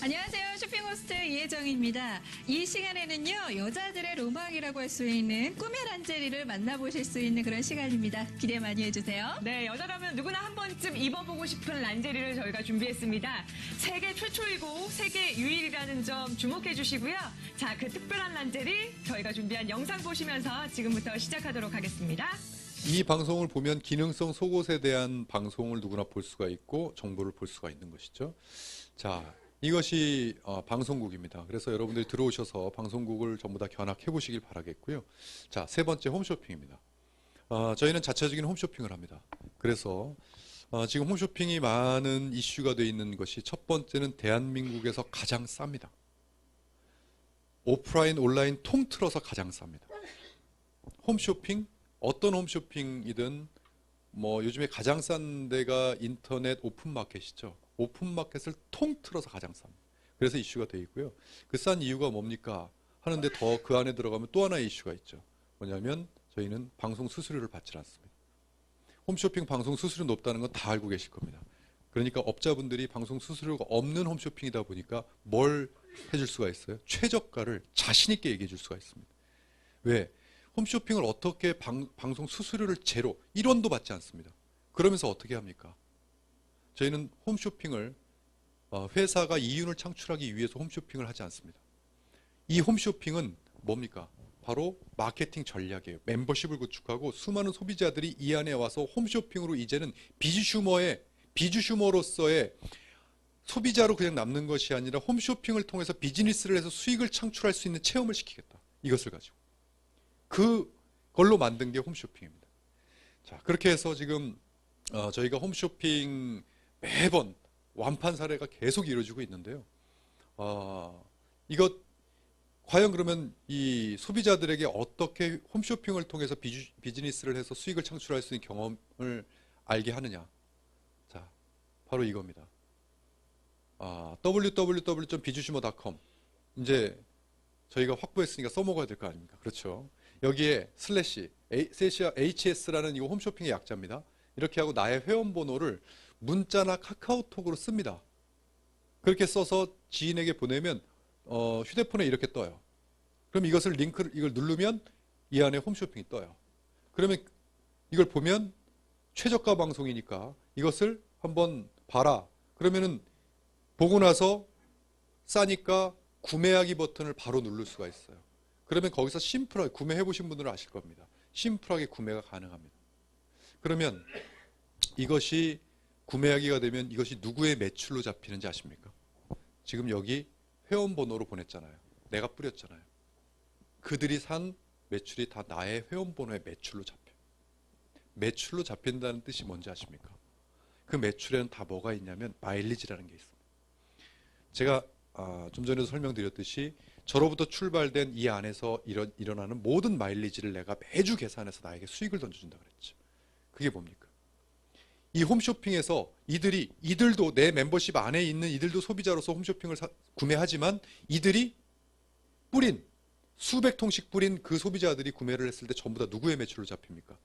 S4: 안녕하세요. 쇼핑 호스트 이혜정입니다. 이 시간에는요, 여자들의 로망이라고 할 수 있는 꿈의 란제리를 만나보실 수 있는 그런 시간입니다. 기대 많이 해주세요.
S5: 네, 여자라면 누구나 한 번쯤 입어보고 싶은 란제리를 저희가 준비했습니다. 세계 최초이고 세계 유일이라는 점 주목해 주시고요. 자, 그 특별한 란제리 저희가 준비한 영상 보시면서 지금부터 시작하도록 하겠습니다.
S3: 이 방송을 보면 기능성 속옷에 대한 방송을 누구나 볼 수가 있고 정보를 볼 수가 있는 것이죠. 자, 이것이 방송국입니다. 그래서 여러분들이 들어오셔서 방송국을 전부 다 견학해 보시길 바라겠고요. 자, 세 번째 홈쇼핑입니다. 저희는 자체적인 홈쇼핑을 합니다. 그래서 지금 홈쇼핑이 많은 이슈가 되어 있는 것이 첫 번째는 대한민국에서 가장 쌉니다. 오프라인, 온라인 통틀어서 가장 쌉니다. 홈쇼핑, 어떤 홈쇼핑이든 뭐 요즘에 가장 싼 데가 인터넷 오픈마켓이죠. 오픈마켓을 통틀어서 가장 쌉니다. 그래서 이슈가 되어 있고요. 그 싼 이유가 뭡니까? 하는데 더 그 안에 들어가면 또 하나의 이슈가 있죠. 뭐냐면 저희는 방송 수수료를 받지 않습니다. 홈쇼핑 방송 수수료 높다는 건 다 알고 계실 겁니다. 그러니까 업자분들이 방송 수수료가 없는 홈쇼핑이다 보니까 뭘 해줄 수가 있어요? 최저가를 자신 있게 얘기해 줄 수가 있습니다. 왜? 홈쇼핑을 어떻게 방송 수수료를 제로 1원도 받지 않습니다. 그러면서 어떻게 합니까? 저희는 홈쇼핑을 회사가 이윤을 창출하기 위해서 홈쇼핑을 하지 않습니다. 이 홈쇼핑은 뭡니까? 바로 마케팅 전략이에요. 멤버십을 구축하고 수많은 소비자들이 이 안에 와서 홈쇼핑으로 이제는 비주슈머로서의 소비자로 그냥 남는 것이 아니라 홈쇼핑을 통해서 비즈니스를 해서 수익을 창출할 수 있는 체험을 시키겠다. 이것을 가지고. 그걸로 만든 게 홈쇼핑입니다. 자, 그렇게 해서 지금 저희가 홈쇼핑 매번 완판 사례가 계속 이루어지고 있는데요. 이것 과연 그러면 이 소비자들에게 어떻게 홈쇼핑을 통해서 비즈니스를 해서 수익을 창출할 수 있는 경험을 알게 하느냐? 자, 바로 이겁니다. www.비주슈머.com 이제 저희가 확보했으니까 써먹어야 될 거 아닙니까? 그렇죠. 여기에 /HS라는 이 홈쇼핑의 약자입니다. 이렇게 하고 나의 회원번호를 문자나 카카오톡으로 씁니다. 그렇게 써서 지인에게 보내면 휴대폰에 이렇게 떠요. 그럼 이걸 누르면 이 안에 홈쇼핑이 떠요. 그러면 이걸 보면 최저가 방송이니까 이것을 한번 봐라. 그러면은 보고 나서 싸니까 구매하기 버튼을 바로 누를 수가 있어요. 그러면 거기서 심플하게 구매해 보신 분들은 아실 겁니다. 심플하게 구매가 가능합니다. 그러면 이것이 구매하기가 되면 이것이 누구의 매출로 잡히는지 아십니까? 지금 여기 회원번호로 보냈잖아요. 내가 뿌렸잖아요. 그들이 산 매출이 다 나의 회원번호의 매출로 잡혀요. 매출로 잡힌다는 뜻이 뭔지 아십니까? 그 매출에는 다 뭐가 있냐면 마일리지라는 게 있습니다. 제가 좀 전에도 설명드렸듯이 저로부터 출발된 이 안에서 일어나는 모든 마일리지를 내가 매주 계산해서 나에게 수익을 던져준다 그랬죠. 그게 뭡니까? 이 홈쇼핑에서 이들도 내 멤버십 안에 있는 이들도 소비자로서 홈쇼핑을 구매하지만 이들이 뿌린 수백 통씩 뿌린 그 소비자들이 구매를 했을 때 전부 다 누구의 매출로 잡힙니까?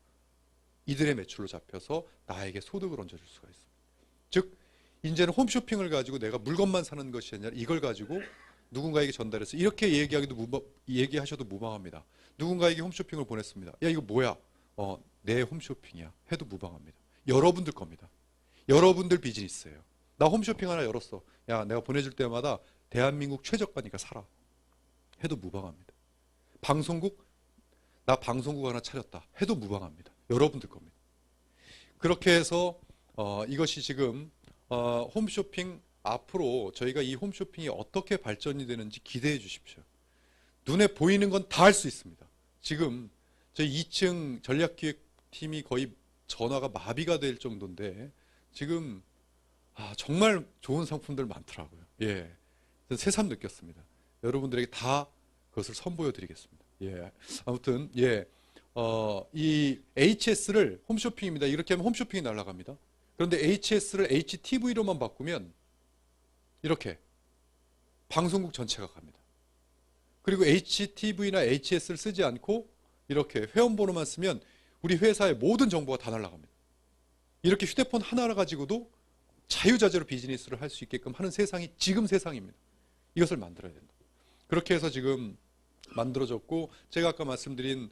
S3: 이들의 매출로 잡혀서 나에게 소득을 얹어줄 수가 있습니다. 즉 이제는 홈쇼핑을 가지고 내가 물건만 사는 것이 아니라 이걸 가지고 누군가에게 전달해서 이렇게 얘기하셔도 무방합니다. 누군가에게 홈쇼핑을 보냈습니다. 야 이거 뭐야? 내 홈쇼핑이야. 해도 무방합니다. 여러분들 겁니다. 여러분들 비즈니스예요. 나 홈쇼핑 하나 열었어. 야 내가 보내줄 때마다 대한민국 최저가니까 사라. 해도 무방합니다. 방송국, 나 방송국 하나 차렸다 해도 무방합니다. 여러분들 겁니다. 그렇게 해서 이것이 지금 홈쇼핑, 앞으로 저희가 이 홈쇼핑이 어떻게 발전이 되는지 기대해 주십시오. 눈에 보이는 건 다 할 수 있습니다. 지금 저희 2층 전략기획팀이 거의 전화가 마비가 될 정도인데 지금 정말 좋은 상품들 많더라고요. 예, 새삼 느꼈습니다. 여러분들에게 다 그것을 선보여 드리겠습니다. 예, 아무튼 이 HS를 홈쇼핑입니다. 이렇게 하면 홈쇼핑이 날아갑니다. 그런데 HS를 HTV로만 바꾸면 이렇게 방송국 전체가 갑니다. 그리고 HTV나 HS를 쓰지 않고 이렇게 회원번호만 쓰면 우리 회사의 모든 정보가 다 날아갑니다. 이렇게 휴대폰 하나 가지고도 자유자재로 비즈니스를 할 수 있게끔 하는 세상이 지금 세상입니다. 이것을 만들어야 된다. 그렇게 해서 지금 만들어졌고, 제가 아까 말씀드린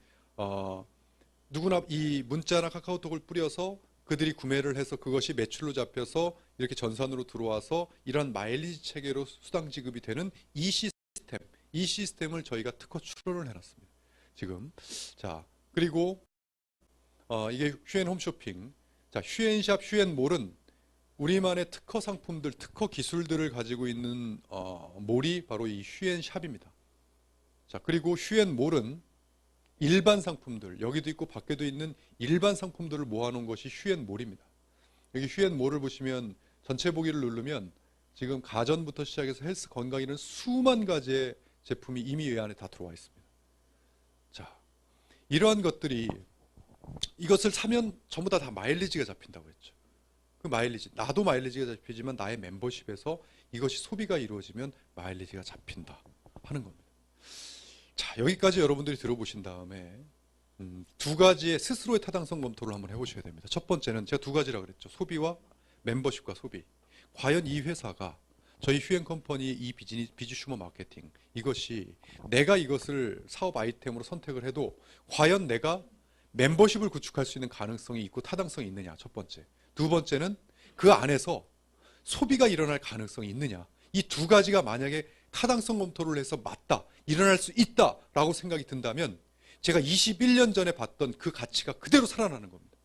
S3: 누구나 이 문자나 카카오톡을 뿌려서 그들이 구매를 해서 그것이 매출로 잡혀서 이렇게 전산으로 들어와서 이런 마일리지 체계로 수당 지급이 되는 이 시스템을 저희가 특허 출원을 해놨습니다. 지금 자, 그리고 이게 휴엔 홈쇼핑, 자, 휴엔샵, 휴엔몰은 우리만의 특허 상품들, 특허 기술들을 가지고 있는 몰이 바로 이 휴엔샵입니다. 자, 그리고 휴엔몰은 일반 상품들, 여기도 있고 밖에도 있는 일반 상품들을 모아놓은 것이 휴엔몰입니다. 여기 휴엔몰을 보시면 전체 보기를 누르면 지금 가전부터 시작해서 헬스, 건강이라는 수만 가지의 제품이 이미 이 안에 다 들어와 있습니다. 자, 이러한 것들이, 이것을 사면 전부 다 마일리지가 잡힌다고 했죠. 그 마일리지, 나도 마일리지가 잡히지만 나의 멤버십에서 이것이 소비가 이루어지면 마일리지가 잡힌다 하는 겁니다. 자, 여기까지 여러분들이 들어보신 다음에 두 가지의 스스로의 타당성 검토를 한번 해보셔야 됩니다. 첫 번째는 제가 두 가지라 그랬죠. 소비와 멤버십과 소비. 과연 이 회사가, 저희 휴엔컴퍼니 이 비즈슈머 마케팅, 이것이 내가 이것을 사업 아이템으로 선택을 해도 과연 내가 멤버십을 구축할 수 있는 가능성이 있고 타당성이 있느냐, 첫 번째. 두 번째는 그 안에서 소비가 일어날 가능성이 있느냐. 이 두 가지가 만약에 타당성 검토를 해서 맞다, 일어날 수 있다라고 생각이 든다면 제가 21년 전에 봤던 그 가치가 그대로 살아나는 겁니다.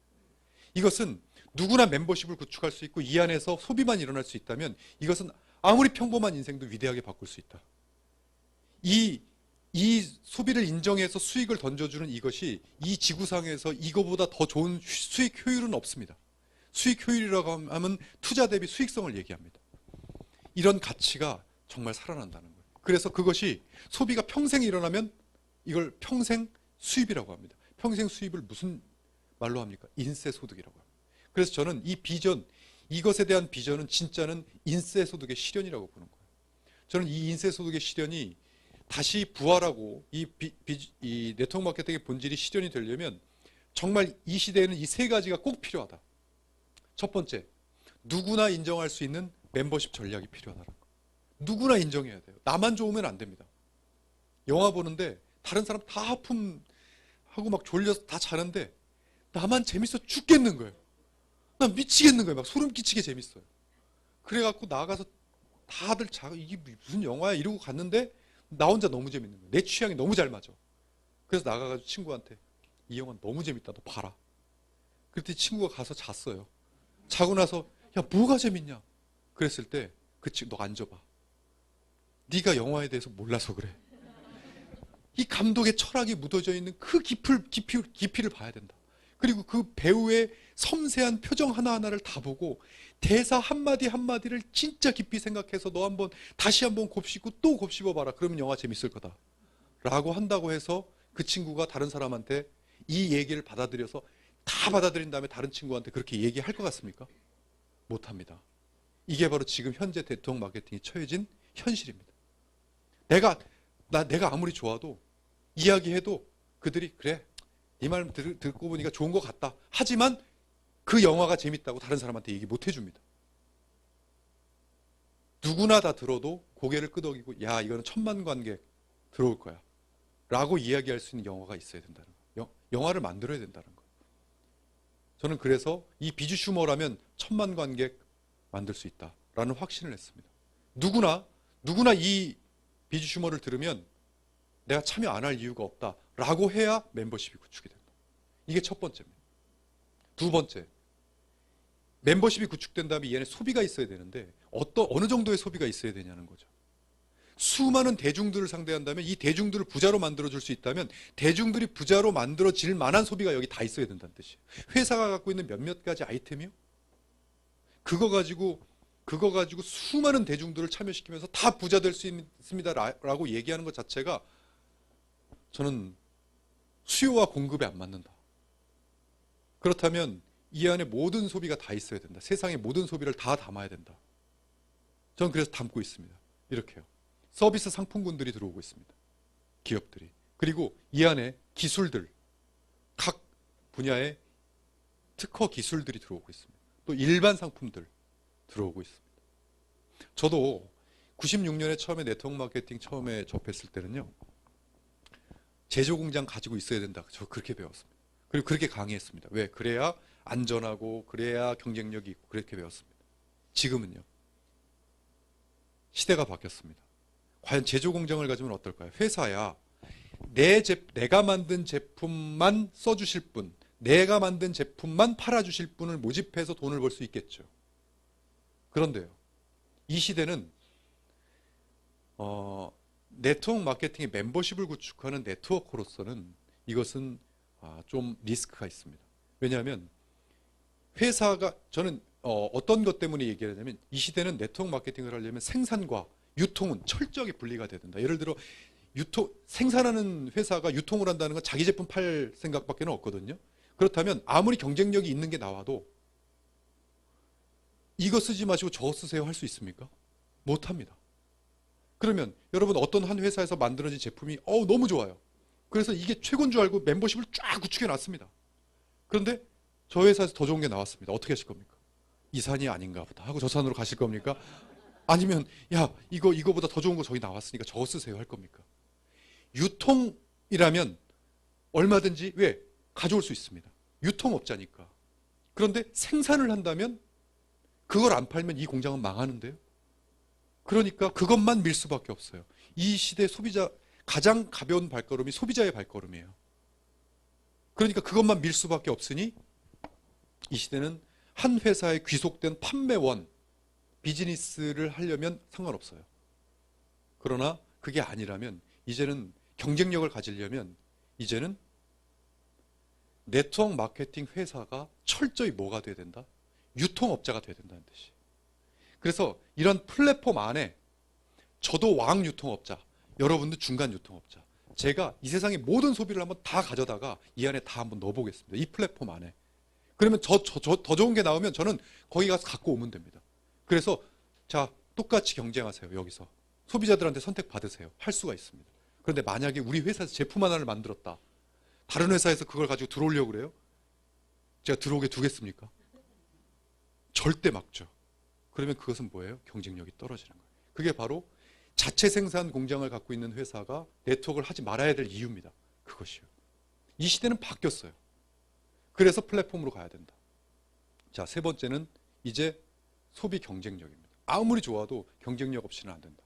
S3: 이것은 누구나 멤버십을 구축할 수 있고 이 안에서 소비만 일어날 수 있다면 이것은 아무리 평범한 인생도 위대하게 바꿀 수 있다. 이 소비를 인정해서 수익을 던져주는 이것이 이 지구상에서 이거보다 더 좋은 수익 효율은 없습니다. 수익 효율이라고 하면 투자 대비 수익성을 얘기합니다. 이런 가치가 정말 살아난다는 거예요. 그래서 그것이 소비가 평생 일어나면 이걸 평생 수입이라고 합니다. 평생 수입을 무슨 말로 합니까? 인세 소득이라고 합니다. 그래서 저는 이 비전, 이것에 대한 비전은 진짜는 인세 소득의 실현이라고 보는 거예요. 저는 이 인세 소득의 실현이 다시 부활하고 이 네트워크 마케팅의 본질이 실현이 되려면 정말 이 시대에는 이 세 가지가 꼭 필요하다. 첫 번째, 누구나 인정할 수 있는 멤버십 전략이 필요하다는 거. 누구나 인정해야 돼요. 나만 좋으면 안 됩니다. 영화 보는데 다른 사람 다 하품하고 막 졸려서 다 자는데 나만 재밌어 죽겠는 거예요. 난 미치겠는 거예요. 막 소름 끼치게 재밌어요. 그래갖고 나가서 다들 이게 무슨 영화야 이러고 갔는데 나 혼자 너무 재밌는 거예요. 내 취향이 너무 잘 맞아. 그래서 나가가지고 친구한테 이 영화 너무 재밌다, 너 봐라. 그랬더니 친구가 가서 잤어요. 자고 나서 야 뭐가 재밌냐 그랬을 때 그 친구 너 앉아봐. 네가 영화에 대해서 몰라서 그래. 이 감독의 철학이 묻어져 있는 그 깊이를 봐야 된다. 그리고 그 배우의 섬세한 표정 하나하나를 다 보고 대사 한마디 한마디를 진짜 깊이 생각해서 너 다시 한번 곱씹고 또 곱씹어봐라. 그러면 영화 재밌을 거다. 라고 한다고 해서 그 친구가 다른 사람한테 이 얘기를 받아들여서 다 받아들인 다음에 다른 친구한테 그렇게 얘기할 것 같습니까? 못합니다. 이게 바로 지금 현재 네트워크 마케팅이 처해진 현실입니다. 내가 아무리 좋아도 이야기해도 그들이 그래 네 말 듣고 보니까 좋은 것 같다. 하지만 그 영화가 재밌다고 다른 사람한테 얘기 못 해줍니다. 누구나 다 들어도 고개를 끄덕이고 야 이거는 1000만 관객 들어올 거야 라고 이야기할 수 있는 영화가 있어야 된다는 거예요. 영화를 만들어야 된다는 거예요. 저는 그래서 이 비주슈머라면 1000만 관객 만들 수 있다라는 확신을 했습니다. 누구나 이 비주슈머를 들으면 내가 참여 안 할 이유가 없다라고 해야 멤버십이 구축이 된다. 이게 첫 번째입니다. 두 번째, 멤버십이 구축된 다음에 이 안에 소비가 있어야 되는데 어느 정도의 소비가 있어야 되냐는 거죠. 수많은 대중들을 상대한다면 이 대중들을 부자로 만들어줄 수 있다면 대중들이 부자로 만들어질 만한 소비가 여기 다 있어야 된다는 뜻이에요. 회사가 갖고 있는 몇몇 가지 아이템이요? 그거 가지고 수많은 대중들을 참여시키면서 다 부자 될 수 있습니다라고 얘기하는 것 자체가 저는 수요와 공급에 안 맞는다. 그렇다면 이 안에 모든 소비가 다 있어야 된다. 세상의 모든 소비를 다 담아야 된다. 저는 그래서 담고 있습니다. 이렇게요. 서비스 상품군들이 들어오고 있습니다. 기업들이. 그리고 이 안에 기술들, 각 분야의 특허 기술들이 들어오고 있습니다. 또 일반 상품들 들어오고 있습니다. 저도 96년에 처음에 네트워크 마케팅 처음에 접했을 때는요. 제조 공장 가지고 있어야 된다. 저 그렇게 배웠습니다. 그리고 그렇게 강의했습니다. 왜? 그래야 안전하고 그래야 경쟁력이 있고 그렇게 배웠습니다. 지금은요. 시대가 바뀌었습니다. 과연 제조 공장을 가지면 어떨까요? 회사야 내가 만든 제품만 써주실 분, 내가 만든 제품만 팔아주실 분을 모집해서 돈을 벌 수 있겠죠. 그런데요. 이 시대는 네트워크 마케팅의 멤버십을 구축하는 네트워크로서는 이것은 좀 리스크가 있습니다. 왜냐하면 회사가 저는 어떤 것 때문에 얘기를 하냐면 이 시대는 네트워크 마케팅을 하려면 생산과 유통은 철저하게 분리가 돼야 된다. 예를 들어 생산하는 회사가 유통을 한다는 건 자기 제품 팔 생각밖에 없거든요. 그렇다면 아무리 경쟁력이 있는 게 나와도 이거 쓰지 마시고 저거 쓰세요 할 수 있습니까? 못합니다. 그러면 여러분 어떤 한 회사에서 만들어진 제품이 너무 좋아요. 그래서 이게 최고인 줄 알고 멤버십을 쫙 구축해 놨습니다. 그런데 저 회사에서 더 좋은 게 나왔습니다. 어떻게 하실 겁니까? 이 산이 아닌가 보다 하고 저 산으로 가실 겁니까? 아니면 야 이거보다 더 좋은 거 저기 나왔으니까 저거 쓰세요 할 겁니까? 유통이라면 얼마든지 왜? 가져올 수 있습니다. 유통업자니까. 그런데 생산을 한다면 그걸 안 팔면 이 공장은 망하는데요. 그러니까 그것만 밀 수밖에 없어요. 이 시대 소비자 가장 가벼운 발걸음이 소비자의 발걸음이에요. 그러니까 그것만 밀 수밖에 없으니 이 시대는 한 회사에 귀속된 판매원 비즈니스를 하려면 상관없어요. 그러나 그게 아니라면 이제는 경쟁력을 가지려면 이제는 네트워크 마케팅 회사가 철저히 뭐가 돼야 된다? 유통업자가 돼야 된다는 뜻이에요. 그래서 이런 플랫폼 안에 저도 왕 유통업자, 여러분도 중간 유통업자. 제가 이 세상의 모든 소비를 한번 다 가져다가 이 안에 다 한번 넣어보겠습니다. 이 플랫폼 안에. 그러면 더 좋은 게 나오면 저는 거기 가서 갖고 오면 됩니다. 그래서 자 똑같이 경쟁하세요. 여기서. 소비자들한테 선택받으세요. 할 수가 있습니다. 그런데 만약에 우리 회사에서 제품 하나를 만들었다. 다른 회사에서 그걸 가지고 들어오려고 그래요? 제가 들어오게 두겠습니까? 절대 막죠. 그러면 그것은 뭐예요? 경쟁력이 떨어지는 거예요. 그게 바로 자체 생산 공장을 갖고 있는 회사가 네트워크를 하지 말아야 될 이유입니다. 그것이요. 이 시대는 바뀌었어요. 그래서 플랫폼으로 가야 된다. 자, 세 번째는 이제 소비 경쟁력입니다. 아무리 좋아도 경쟁력 없이는 안 된다.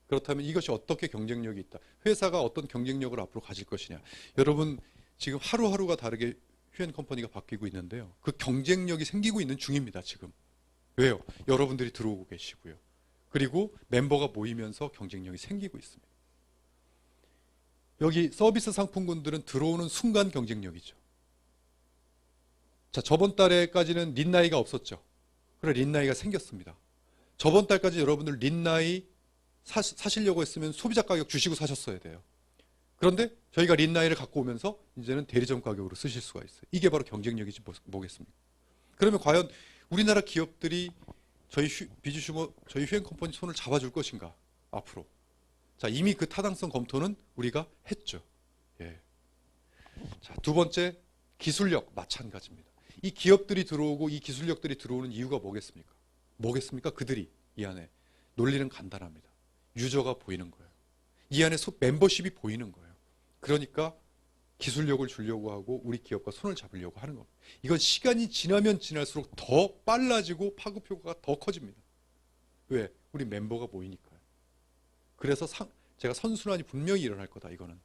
S3: 그렇다면 이것이 어떻게 경쟁력이 있다. 회사가 어떤 경쟁력을 앞으로 가질 것이냐. 여러분 지금 하루하루가 다르게 휴앤컴퍼니가 바뀌고 있는데요. 그 경쟁력이 생기고 있는 중입니다. 지금. 왜요? 여러분들이 들어오고 계시고요. 그리고 멤버가 모이면서 경쟁력이 생기고 있습니다. 여기 서비스 상품군들은 들어오는 순간 경쟁력이죠. 자, 저번 달에까지는 린나이가 없었죠. 그래 린나이가 생겼습니다. 저번 달까지 여러분들 린나이 사시려고 했으면 소비자 가격 주시고 사셨어야 돼요. 그런데 저희가 린나이를 갖고 오면서 이제는 대리점 가격으로 쓰실 수가 있어요. 이게 바로 경쟁력이지 뭐겠습니까? 그러면 과연 우리나라 기업들이 저희 저희 휴앤컴퍼니 손을 잡아줄 것인가? 앞으로. 자, 이미 그 타당성 검토는 우리가 했죠. 예. 자, 두 번째 기술력 마찬가지입니다. 이 기업들이 들어오고 이 기술력들이 들어오는 이유가 뭐겠습니까? 그들이 이 안에 논리는 간단합니다. 유저가 보이는 거예요. 이 안에 멤버십이 보이는 거예요. 그러니까 기술력을 주려고 하고 우리 기업과 손을 잡으려고 하는 겁니다. 이건 시간이 지나면 지날수록 더 빨라지고 파급 효과가 더 커집니다. 왜? 우리 멤버가 모이니까요. 그래서 제가 선순환이 분명히 일어날 거다. 이거는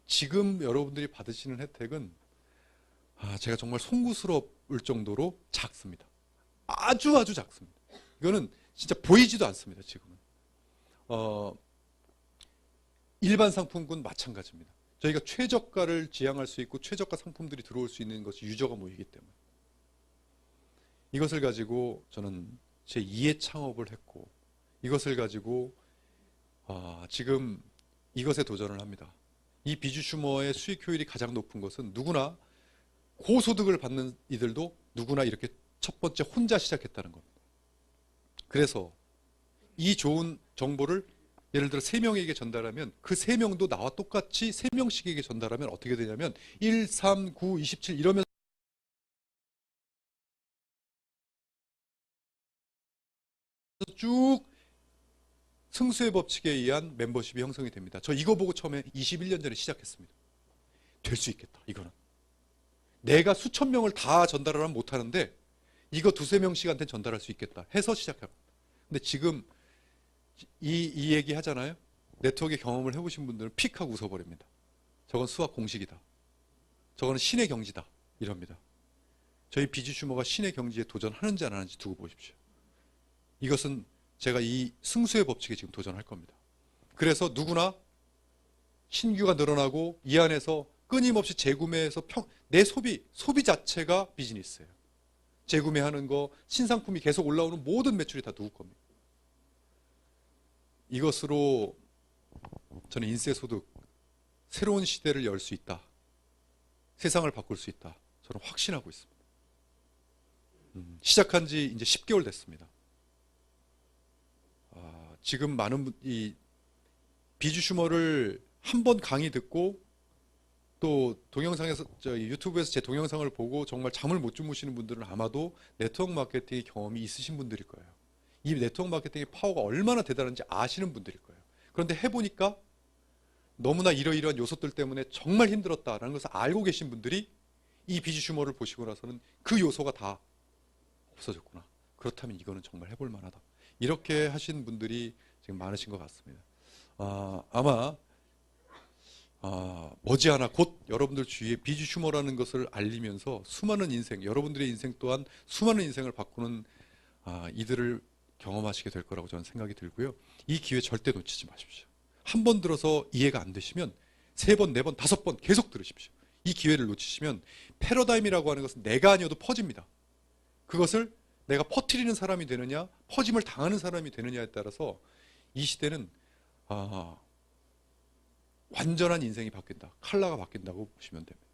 S3: 지금 여러분들이 받으시는 혜택은 제가 정말 송구스러울 정도로 작습니다. 아주 아주 작습니다. 이거는 진짜 보이지도 않습니다. 지금은 일반 상품군 마찬가지입니다. 저희가 최저가를 지향할 수 있고 최저가 상품들이 들어올 수 있는 것이 유저가 모이기 때문에 이것을 가지고 저는 제 2의 창업을 했고 이것을 가지고 지금 이것에 도전을 합니다. 이 비주슈머의 수익 효율이 가장 높은 것은 누구나 고소득을 받는 이들도 누구나 이렇게 첫 번째 혼자 시작했다는 겁니다. 그래서 이 좋은 정보를 예를 들어 3명에게 전달하면 그 3명도 나와 똑같이 3명씩에게 전달하면 어떻게 되냐면 1, 3, 9, 27 이러면서 쭉 승수의 법칙에 의한 멤버십이 형성이 됩니다. 저 이거 보고 처음에 21년 전에 시작했습니다. 될 수 있겠다. 이거는 내가 수천 명을 다 전달을 하면 못하는데 이거 2~3명씩한테 전달할 수 있겠다 해서 시작합니다. 근데 지금 이 얘기 하잖아요. 네트워크 경험을 해보신 분들은 픽 하고 웃어버립니다. 저건 수학 공식이다. 저거는 신의 경지다. 이럽니다. 저희 비주슈머가 신의 경지에 도전하는지 안 하는지 두고 보십시오. 이것은 제가 이 승수의 법칙에 지금 도전할 겁니다. 그래서 누구나 신규가 늘어나고 이 안에서 끊임없이 재구매해서 내 소비 자체가 비즈니스예요. 재구매하는 거, 신상품이 계속 올라오는 모든 매출이 다 누구 겁니다. 이것으로 저는 인쇄소득 새로운 시대를 열 수 있다. 세상을 바꿀 수 있다. 저는 확신하고 있습니다. 시작한 지 이제 10개월 됐습니다. 지금 많은 이 비주슈머를 한 번 강의 듣고 또 동영상에서 유튜브에서 제 동영상을 보고 정말 잠을 못 주무시는 분들은 아마도 네트워크 마케팅의 경험이 있으신 분들일 거예요. 이 네트워크 마케팅의 파워가 얼마나 대단한지 아시는 분들일 거예요. 그런데 해보니까 너무나 이러이러한 요소들 때문에 정말 힘들었다라는 것을 알고 계신 분들이 이 비주슈머를 보시고 나서는 그 요소가 다 없어졌구나. 그렇다면 이거는 정말 해볼 만하다. 이렇게 하신 분들이 지금 많으신 것 같습니다. 아마 머지않아 곧 여러분들 주위에 비주슈머라는 것을 알리면서 수많은 인생, 여러분들의 인생 또한 수많은 인생을 바꾸는 이들을 경험하시게 될 거라고 저는 생각이 들고요. 이 기회 절대 놓치지 마십시오. 한 번 들어서 이해가 안 되시면 3번, 4번, 5번 계속 들으십시오. 이 기회를 놓치시면 패러다임이라고 하는 것은 내가 아니어도 퍼집니다. 그것을 내가 퍼뜨리는 사람이 되느냐, 퍼짐을 당하는 사람이 되느냐에 따라서 이 시대는 완전한 인생이 바뀐다. 컬러가 바뀐다고 보시면 됩니다.